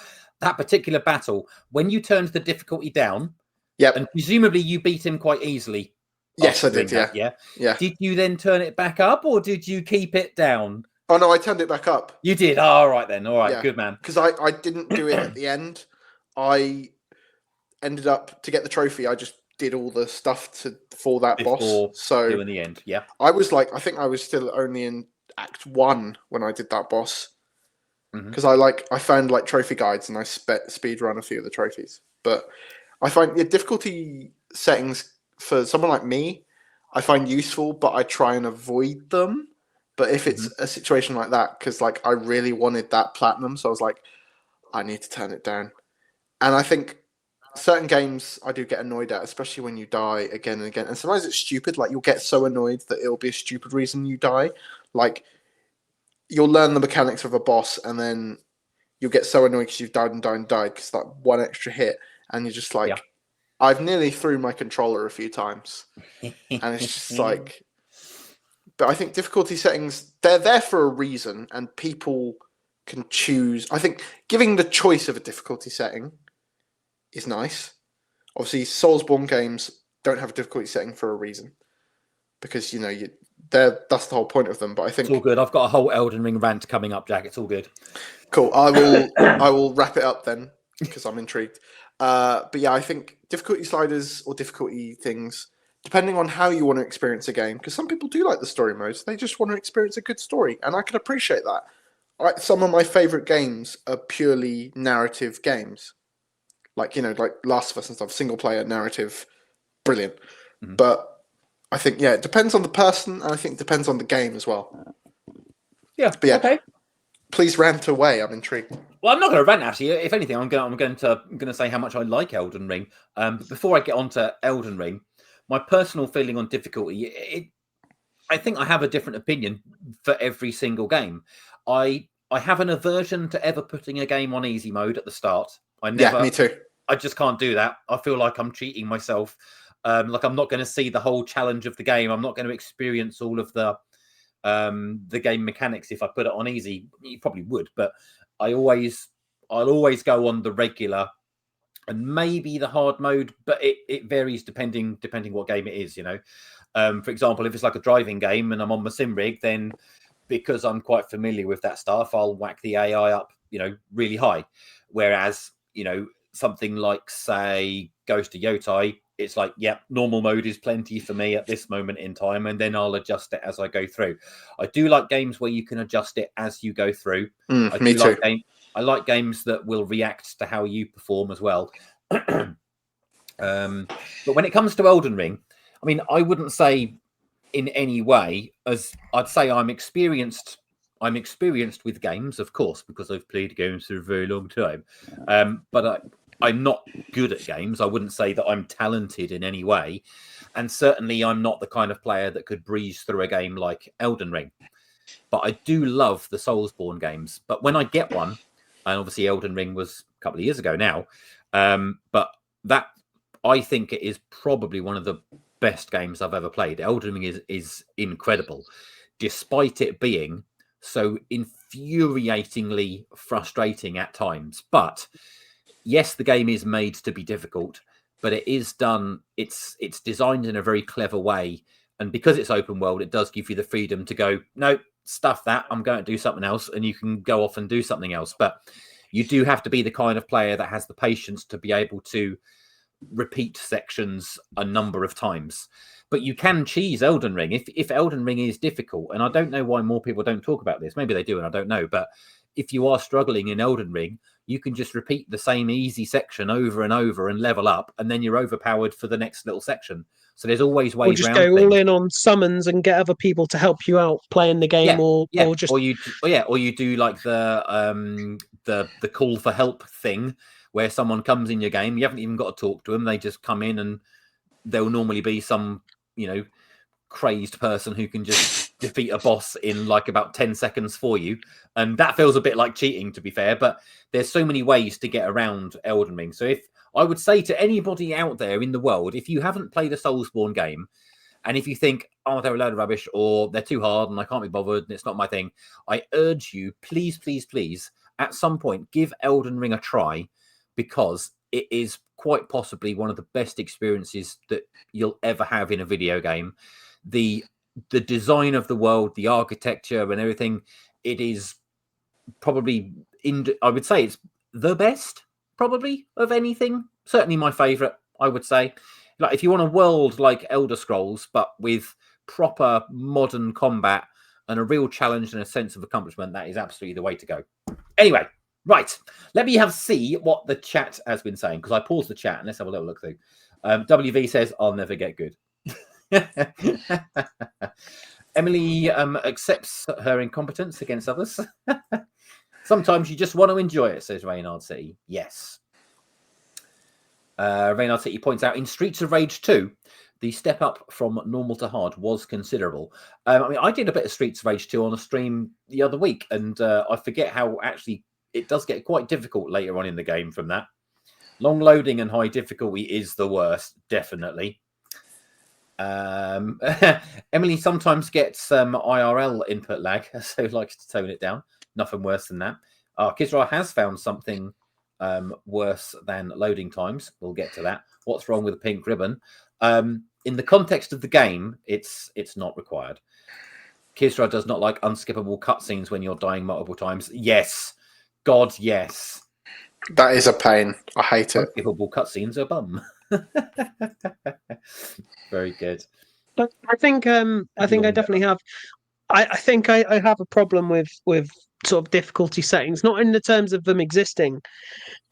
that particular battle, when you turned the difficulty down, and presumably you beat him quite easily. Yes, I did. Yeah. Did you then turn it back up, or did you keep it down? Oh no, I turned it back up. You did. Oh, all right then. All right, good man. Because I didn't do it at the end. I ended up to get the trophy. I just did all the stuff for that boss. So in the end, I was like, I think I was still only in Act 1 when I did that boss. Because I found like trophy guides and I speed run a few of the trophies. But I find the difficulty settings for someone like me, I find useful, but I try and avoid them. But if it's a situation like that, because like I really wanted that platinum, so I was like, I need to turn it down. And I think certain games I do get annoyed at, especially when you die again and again. And sometimes it's stupid. Like you'll get so annoyed that it'll be a stupid reason you die. Like you'll learn the mechanics of a boss, and then you'll get so annoyed because you've died and died and died because that one extra hit, and you're just like, I've nearly threw my controller a few times, and it's just like. But I think difficulty settings, they're there for a reason, and people can choose. I think giving the choice of a difficulty setting is nice. Obviously, Soulsborne games don't have a difficulty setting for a reason, because that's the whole point of them. But I think it's all good. I've got a whole Elden Ring rant coming up, Jack. It's all good. Cool. I will wrap it up then because I'm intrigued. But yeah, I think difficulty sliders or difficulty things, depending on how you want to experience a game, because some people do like the story modes. They just want to experience a good story, and I can appreciate that. Some of my favorite games are purely narrative games. Like Last of Us and stuff, single player narrative, brilliant. But I think it depends on the person, and I think it depends on the game as well. Yeah. But okay. Please rant away. I'm intrigued. Well, I'm not going to rant actually. If anything, I'm going to say how much I like Elden Ring. But before I get on to Elden Ring, my personal feeling on difficulty, I think I have a different opinion for every single game. I have an aversion to ever putting a game on easy mode at the start. Me too. I just can't do that. I feel like I'm cheating myself. Like I'm not going to see the whole challenge of the game. I'm not going to experience all of the game mechanics if I put it on easy. You probably would, but I'll always go on the regular and maybe the hard mode, but it varies depending what game it is. For example, if it's like a driving game and I'm on my sim rig, then because I'm quite familiar with that stuff, I'll whack the AI up, really high. Whereas, something like, say, Ghost of Yotai, it's like, normal mode is plenty for me at this moment in time, and then I'll adjust it as I go through. I do like games where you can adjust it as you go through. Me too. I like games that will react to how you perform as well. But when it comes to Elden Ring, I mean, I wouldn't say in any way, as I'd say I'm experienced with games, of course, because I've played games for a very long time. But I'm not good at games. I wouldn't say that I'm talented in any way. And certainly I'm not the kind of player that could breeze through a game like Elden Ring. But I do love the Soulsborne games. But when I get one, and obviously Elden Ring was a couple of years ago now, but that, I think it is probably one of the best games I've ever played. Elden Ring is incredible, despite it being so infuriatingly frustrating at times. But yes, the game is made to be difficult, but it is done. It's designed in a very clever way, and because it's open world, it does give you the freedom to go, no, stuff that, I'm going to do something else, and you can go off and do something else. But you do have to be the kind of player that has the patience to be able to repeat sections a number of times. But you can cheese Elden Ring if Elden Ring is difficult, and I don't know why more people don't talk about this. Maybe they do, and I don't know. But if you are struggling in Elden Ring, you can just repeat the same easy section over and over and level up, and then you're overpowered for the next little section. So there's always ways just around go things. all in on summons and get other people to help you out playing the game, or just or you do like the call for help thing, where someone comes in your game, you haven't even got to talk to them, they just come in, and there'll normally be some crazed person who can just defeat a boss in like about 10 seconds for you, and that feels a bit like cheating, to be fair. But there's so many ways to get around Elden Ring. So if I would say to anybody out there in the world, if you haven't played a Soulsborne game, and if you think, oh, they're a load of rubbish, or they're too hard and I can't be bothered and it's not my thing, I urge you, please, please, please, at some point, give Elden Ring a try, because it is quite possibly one of the best experiences that you'll ever have in a video game. The design of the world, the architecture and everything, it is probably, I would say it's the best, probably, of anything. Certainly my favorite, I would say. Like, if you want a world like Elder Scrolls, but with proper modern combat and a real challenge and a sense of accomplishment, that is absolutely the way to go. Anyway, right. Let me see what the chat has been saying, because I paused the chat, and let's have a little look through. WV says, I'll never get good. Emily accepts her incompetence against others. Sometimes you just want to enjoy it, says Reynard City. Yes. Reynard City points out, in Streets of Rage 2, the step up from normal to hard was considerable. I mean, I did a bit of Streets of Rage 2 on a stream the other week, and I forget how actually it does get quite difficult later on in the game from that. Long loading and high difficulty is the worst, definitely. Emily sometimes gets IRL input lag, so likes to tone it down. Nothing worse than that. Kisra has found something worse than loading times. We'll get to that. What's wrong with the pink ribbon? In the context of the game, it's not required. Kisra does not like unskippable cutscenes when you're dying multiple times. Yes. God, yes. That is a pain. I hate it. Unskippable cutscenes are bum. Very good. But I think I definitely have. I think I have a problem with sort of difficulty settings, not in the terms of them existing,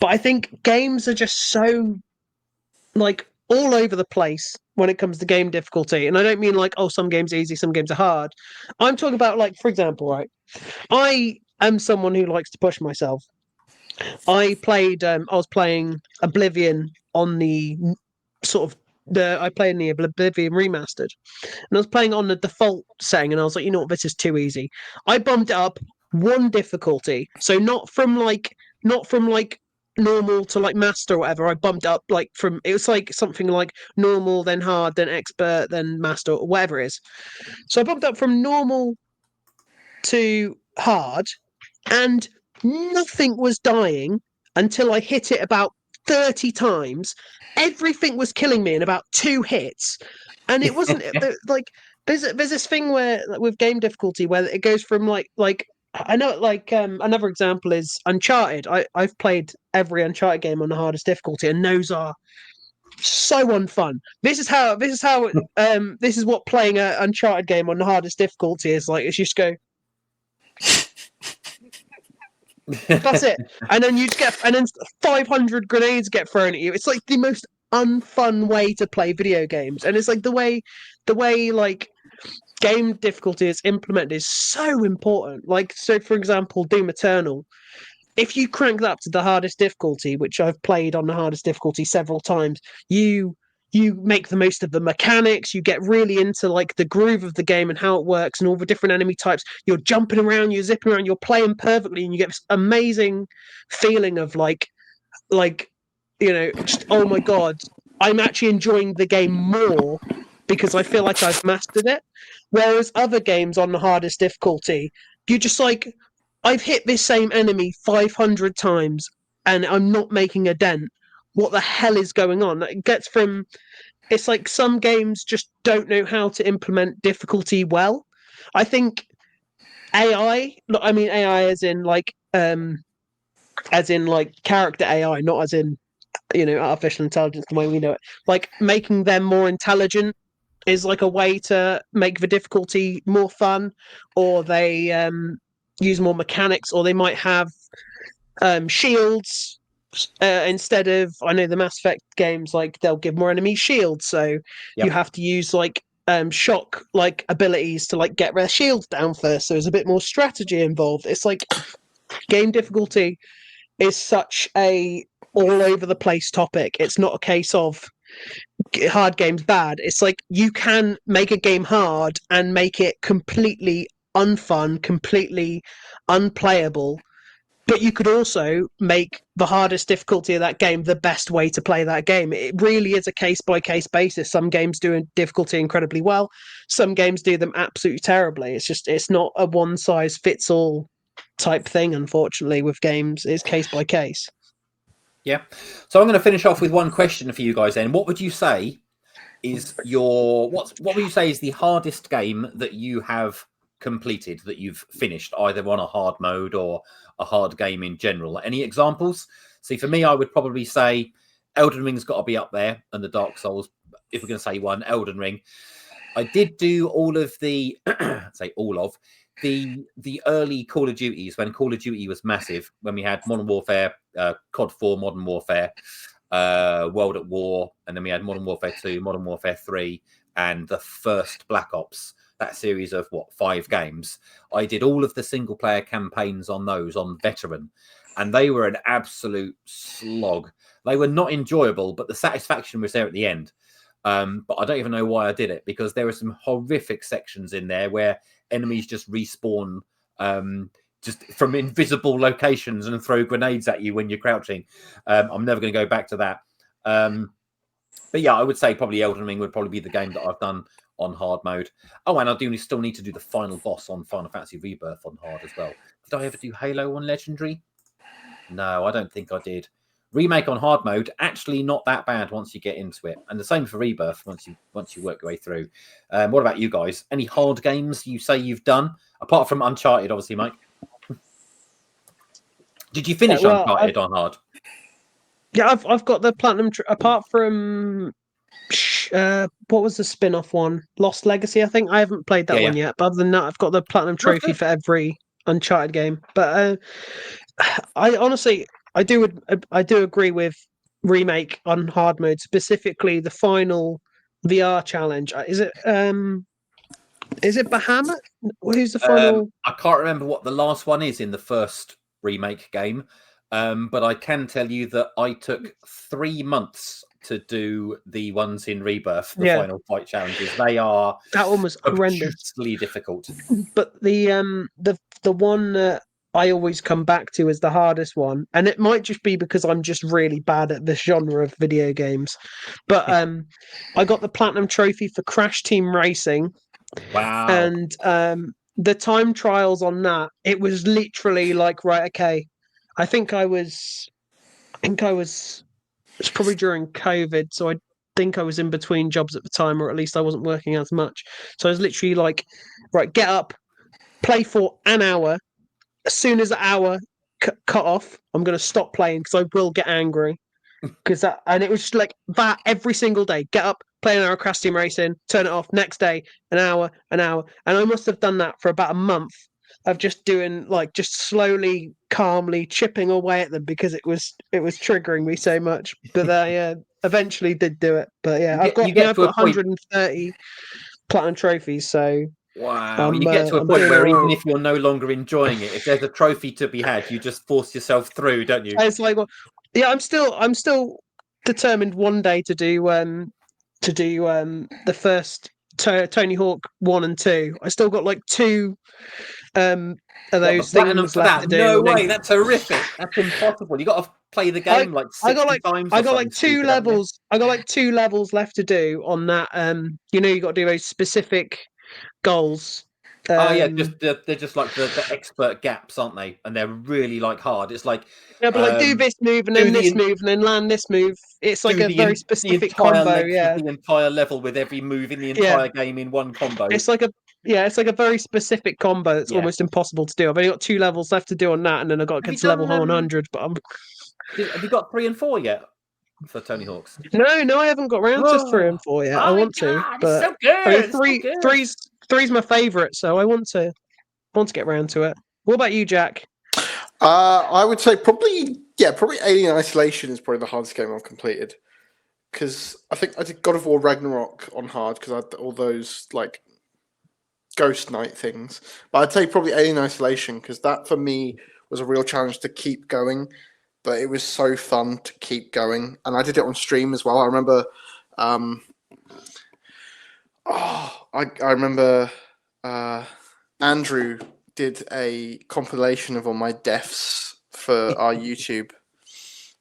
but I think games are just so like all over the place when it comes to game difficulty. And I don't mean like, oh, some games are easy, some games are hard. I'm talking about, like, for example, right? I am someone who likes to push myself. I was playing Oblivion on the sort of I played in the Oblivion remastered, and I was playing on the default setting, and I was like, you know what, this is too easy. I bumped it up one difficulty, so not from like normal to like master or whatever. I bumped up like from, it was like something like normal, then hard, then expert, then master, or whatever it is. So I bumped up from normal to hard, and nothing was dying until I hit it about 30 times. Everything was killing me in about 2 hits, and it wasn't like there's this thing where with game difficulty where it goes from like I know another example is Uncharted. I've played every Uncharted game on the hardest difficulty, and those are so unfun. This is what playing an Uncharted game on the hardest difficulty is like. It's just go. That's it, and then 500 grenades get thrown at you. It's like the most unfun way to play video games, and it's like the way like game difficulty is implemented is so important. Like, so for example, Doom Eternal, if you crank that up to the hardest difficulty, which I've played on the hardest difficulty several times, you make the most of the mechanics. You get really into like the groove of the game and how it works and all the different enemy types. You're jumping around, you're zipping around, you're playing perfectly, and you get this amazing feeling of like just, oh my god, I'm actually enjoying the game more because I feel like I've mastered it. Whereas other games on the hardest difficulty, you just like, I've hit this same enemy 500 times and I'm not making a dent. What the hell is going on? It's like some games just don't know how to implement difficulty well. I think AI as in like character AI, not as in artificial intelligence the way we know it. Like making them more intelligent is like a way to make the difficulty more fun, or they use more mechanics, or they might have shields instead of, I know the Mass Effect games, like they'll give more enemy shields, so you have to use like shock like abilities to like get their shields down first, so there's a bit more strategy involved. It's like game difficulty is such a all over the place topic. It's not a case of hard games bad. It's like you can make a game hard and make it completely unfun, completely unplayable, but you could also make the hardest difficulty of that game the best way to play that game. It really is a case by case basis. Some games do difficulty incredibly well, some games do them absolutely terribly. It's not a one size fits all type thing, unfortunately. With games, it's case by case. Yeah. So I'm going to finish off with one question for you guys then. What would you say is what would you say is the hardest game that you have completed, that you've finished, either on a hard mode or a hard game in general? Any examples? See, for me, I would probably say Elden Ring's got to be up there, and the Dark Souls, if we're going to say one, Elden Ring. I did do all of the the early Call of Duties, when Call of Duty was massive, when we had Modern Warfare, COD 4, Modern Warfare, World at War, and then we had Modern Warfare 2, Modern Warfare 3, and the first Black Ops, that series of 5 games. I did all of the single player campaigns on those on Veteran, and they were an absolute slog. They were not enjoyable, but the satisfaction was there at the end. But I don't even know why I did it, because there were some horrific sections in there where enemies just respawn just from invisible locations and throw grenades at you when you're crouching. I'm never going to go back to that. But yeah, I would say probably Elden Ring would probably be the game that I've done on hard mode. Oh, and I do still need to do the final boss on Final Fantasy Rebirth on hard as well. Did I ever do Halo on Legendary? No, I don't think I did. Remake on hard mode, actually not that bad once you get into it, and the same for Rebirth once you work your way through. What about you guys? Any hard games you say you've done apart from Uncharted, obviously, Mike? Did you finish Uncharted on hard? Yeah, I've got the platinum. Apart from what was the spin-off one? Lost Legacy, I think. I haven't played that one yet. But other than that, I've got the platinum trophy for every Uncharted game. But I honestly, I do agree with remake on hard mode, specifically the final VR challenge. Is it Bahamut? Who's the final? I can't remember what the last one is in the first remake game, but I can tell you that I took 3 months to do the ones in Rebirth, the final fight challenges. That one was horrendously difficult. But the one that I always come back to as the hardest one, and it might just be because I'm just really bad at this genre of video games, but I got the platinum trophy for Crash Team Racing. Wow. And the time trials on that, it was literally like, right, okay, I think I was was probably during COVID, so I think I was in between jobs at the time, or at least I wasn't working as much. So I was literally like, right, get up, play for an hour. As soon as the hour cut off, I'm going to stop playing because I will get angry. And it was just like that every single day. Get up, play an hour of Crash Team Racing, turn it off. Next day, an hour, and I must have done that for about a month of just doing like just slowly, calmly chipping away at them because it was triggering me so much. But I eventually did do it. But yeah, I've got 130 platinum trophies, so. Wow, you get to a point where even if you're no longer enjoying it, if there's a trophy to be had, you just force yourself through, don't you? It's like, well, yeah, I'm still determined one day to do the first Tony Hawk 1 and 2. I still got like 2 of those things left to do. No way, that's horrific. That's impossible. You got to play the game like 60 times. I got like 2 levels. I got like 2 levels left to do on that. You got to do those specific goals. They're just like the expert gaps, aren't they? And they're really like hard. It's like but like do this move and then this move and then land this move. It's like a very specific combo. Yeah, the entire level with every move in the entire game in one combo. It's like a very specific combo that's almost impossible to do. I've only got 2 levels left to do on that, and then I got to get to level 100. But have you got 3 and 4 yet for Tony Hawks? No, I haven't got round to 3 and 4 yet. I want to, but so good. I mean, three's my favourite, so I want to get round to it. What about you, Jack? I would say probably Alien Isolation is probably the hardest game I've completed, because I think I did God of War Ragnarok on hard because I had all those like Ghost Knight things. But I'd say probably Alien Isolation, because that for me was a real challenge to keep going, but it was so fun to keep going, and I did it on stream as well. I remember, I remember Andrew did a compilation of all my deaths for our YouTube,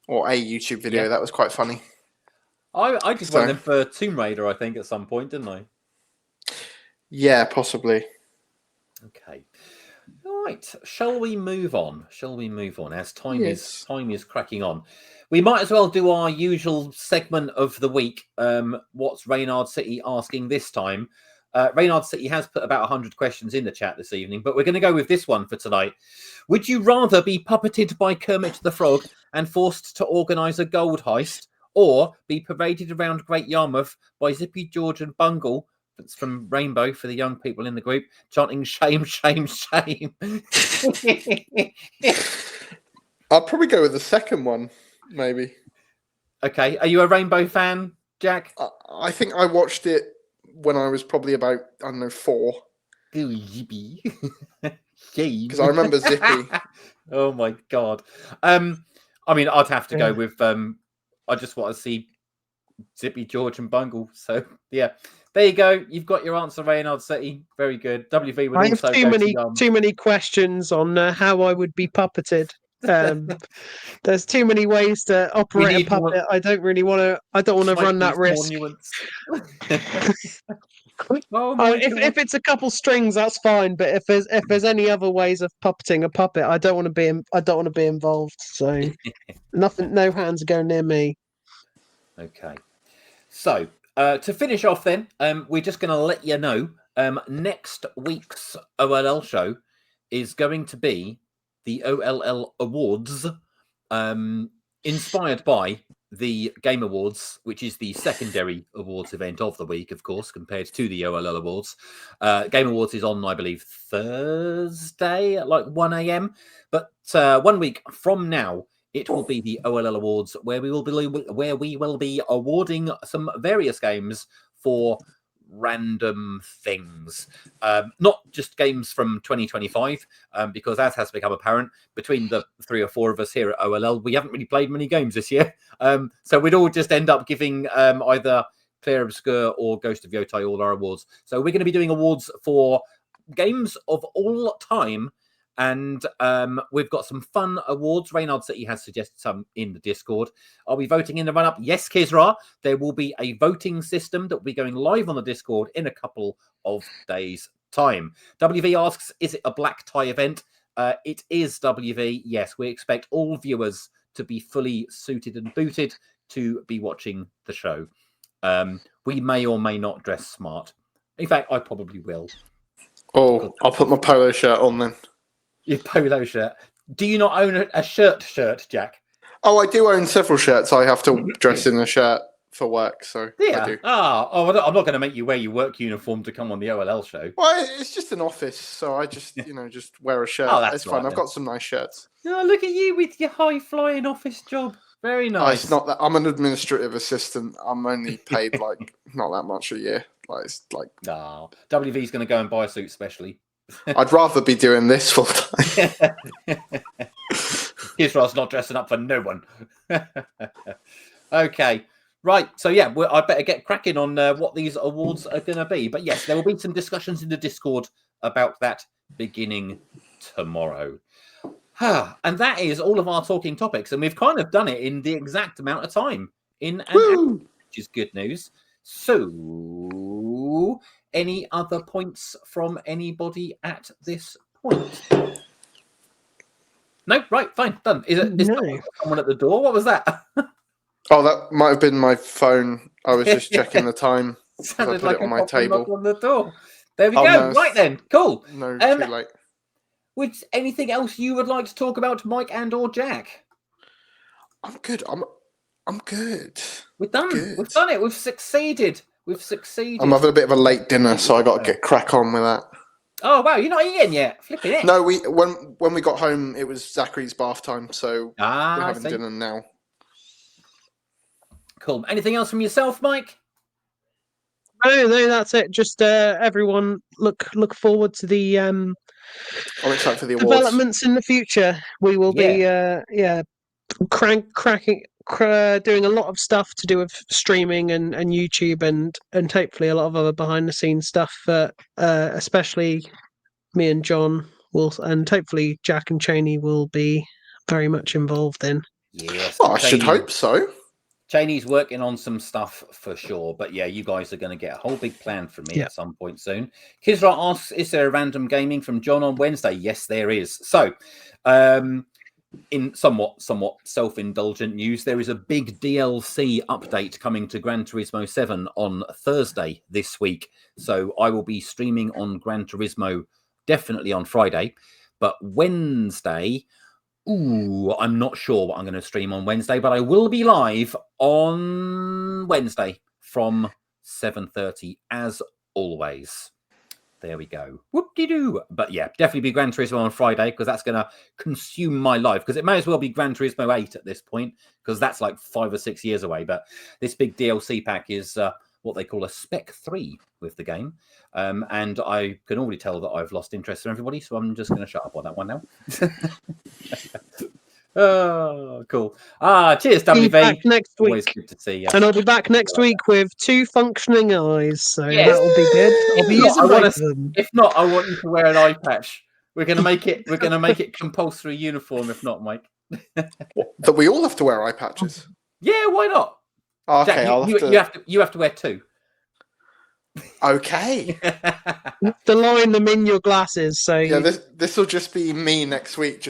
or a YouTube video. That was quite funny. I did one of them for Tomb Raider, I think, at some point, didn't I? Yeah, possibly. Okay. All right. Shall we move on? As time is cracking on. We might as well do our usual segment of the week. What's Reynard City asking this time? Reynard City has put about 100 questions in the chat this evening, but we're going to go with this one for tonight. Would you rather be puppeted by Kermit the Frog and forced to organise a gold heist, or be paraded around Great Yarmouth by Zippy, George and Bungle, that's from Rainbow for the young people in the group, chanting shame, shame, shame? I'll probably go with the second one, maybe. Okay. Are you a Rainbow fan, Jack? I think I watched it when I was probably about, 4. Ooh, Zippy. Because I remember Zippy. Oh my God. I mean, I'd have to go with, I just want to see Zippy, George and Bungle. So, yeah. There you go. You've got your answer, Reynard City. Very good. WV would I also have too many questions on how I would be puppeted. There's too many ways to operate a puppet. I don't want to run that risk. If it's a couple strings, that's fine. But if there's any other ways of puppeting a puppet, I don't want to be involved. So no hands are going near me. Okay. So to finish off, then we're just going to let you know next week's OLL show is going to be the OLL Awards, inspired by the Game Awards, which is the secondary awards event of the week, of course, compared to the OLL Awards. Game Awards is on, I believe, Thursday at like 1 a.m. But 1 week from now, it will be the OLL Awards, where we will be awarding some various games for random things, not just games from 2025, because as has become apparent between the 3 or 4 of us here at OLL, we haven't really played many games this year, so we'd all just end up giving either Clear Obscure or Ghost of Yotai all our awards. So we're going to be doing awards for games of all time, and we've got some fun awards. Reynard City has suggested some in the Discord. Are we voting in the run-up? Yes, Kizra. There will be a voting system that will be going live on the Discord in a couple of days' time. WV asks, is it a black tie event? It is, WV. Yes, we expect all viewers to be fully suited and booted to be watching the show. We may or may not dress smart. In fact, I probably will. Oh, I'll put my polo shirt on then. Your polo shirt. Do you not own a shirt, Jack? Oh, I do own several shirts. I have to dress in a shirt for work, so Yeah. I do. I'm not going to make you wear your work uniform to come on the OLL show. Well, it's just an office, so I just, just wear a shirt. Oh, that's it's fine. right, I've then. got some nice shirts. Oh, look at you with your high-flying office job. Very Oh, nice. it's not that I'm an administrative assistant. I'm only paid like not that much a year. Like it's like. No, WV's going to go and buy a suit specially. I'd rather be doing this full time. Israel's not dressing up for no one. Okay, right. So yeah, I better get cracking on what these awards are going to be. But yes, there will be some discussions in the Discord about that beginning tomorrow. And that is all of our talking topics, and we've kind of done it in the exact amount of time in an hour, which is good news. So, any other points from anybody at this point? No, right, fine, done. Is someone at the door? What was that? Oh, that might have been my phone. I was just checking the time. Sounded I put like it on a my table. on the door. There we Oh, go. no, Right then, cool. No, too late. Would anything else you would like to talk about, Mike and or Jack? I'm good. I'm good. We've done. Good. We've done it. We've succeeded. I'm having a bit of a late dinner, so I got to get crack on with that. Oh wow, you're not eating yet. Flipping it. No, when we got home, it was Zachary's bath time, so we're having I see. dinner now. Cool. Anything else from yourself, Mike? No, that's it. Just everyone look forward to the I'm excited for the awards. developments in the future. We will be doing a lot of stuff to do with streaming and YouTube and hopefully a lot of other behind the scenes stuff that especially me and John will, and hopefully Jack and Cheney will be very much involved in. Yes. Well, I should hope so. Cheney's working on some stuff for sure, but yeah, you guys are going to get a whole big plan from me at some point soon. Kizra asks, is there a random gaming from John on Wednesday? Yes, there is. So, in somewhat self-indulgent news, there is a big DLC update coming to Gran Turismo 7 on Thursday this week. So I will be streaming on Gran Turismo definitely on Friday, but Wednesday... Ooh, I'm not sure what I'm going to stream on Wednesday, but I will be live on Wednesday from 7:30 as always. There we go. Whoop-de-doo. But yeah, definitely be Gran Turismo on Friday because that's going to consume my life, because it may as well be Gran Turismo 8 at this point because that's like 5 or 6 years away. But this big DLC pack is what they call a Spec 3 with the game. And I can already tell that I've lost interest in everybody, so I'm just going to shut up on that one now. Oh, cool. Cheers, WV. Back next week. Always good to see you. And I'll be back next week with 2 functioning eyes, so that'll be good. I'll be using both of them. If not, I want you to wear an eye patch. We're going to make it compulsory uniform. If not, Mike, that we all have to wear eye patches. Yeah, why not? Oh, okay, Jack, you have to wear 2. Okay. To line them in your glasses. So yeah, this will just be me next week.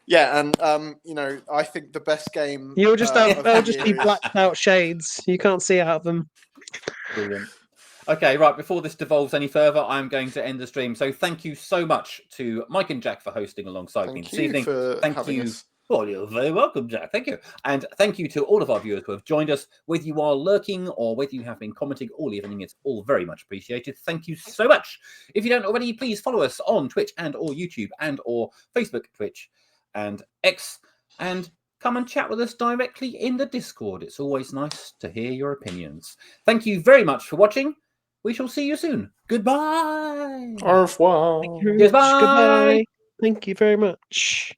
And I think the best game. You'll just they'll just be blacked out shades. You can't see out of them. Brilliant. Okay, right. Before this devolves any further, I'm going to end the stream. So thank you so much to Mike and Jack for hosting alongside me this evening. Thank you. Well, you're very welcome, Jack. Thank you. And thank you to all of our viewers who have joined us, whether you are lurking or whether you have been commenting all evening. It's all very much appreciated. Thank you so much. If you don't already, please follow us on Twitch and or YouTube and or Facebook, Twitch and X, and come and chat with us directly in the Discord. It's always nice to hear your opinions. Thank you very much for watching. We shall see you soon. Goodbye. Au revoir. Goodbye. Thank you very much.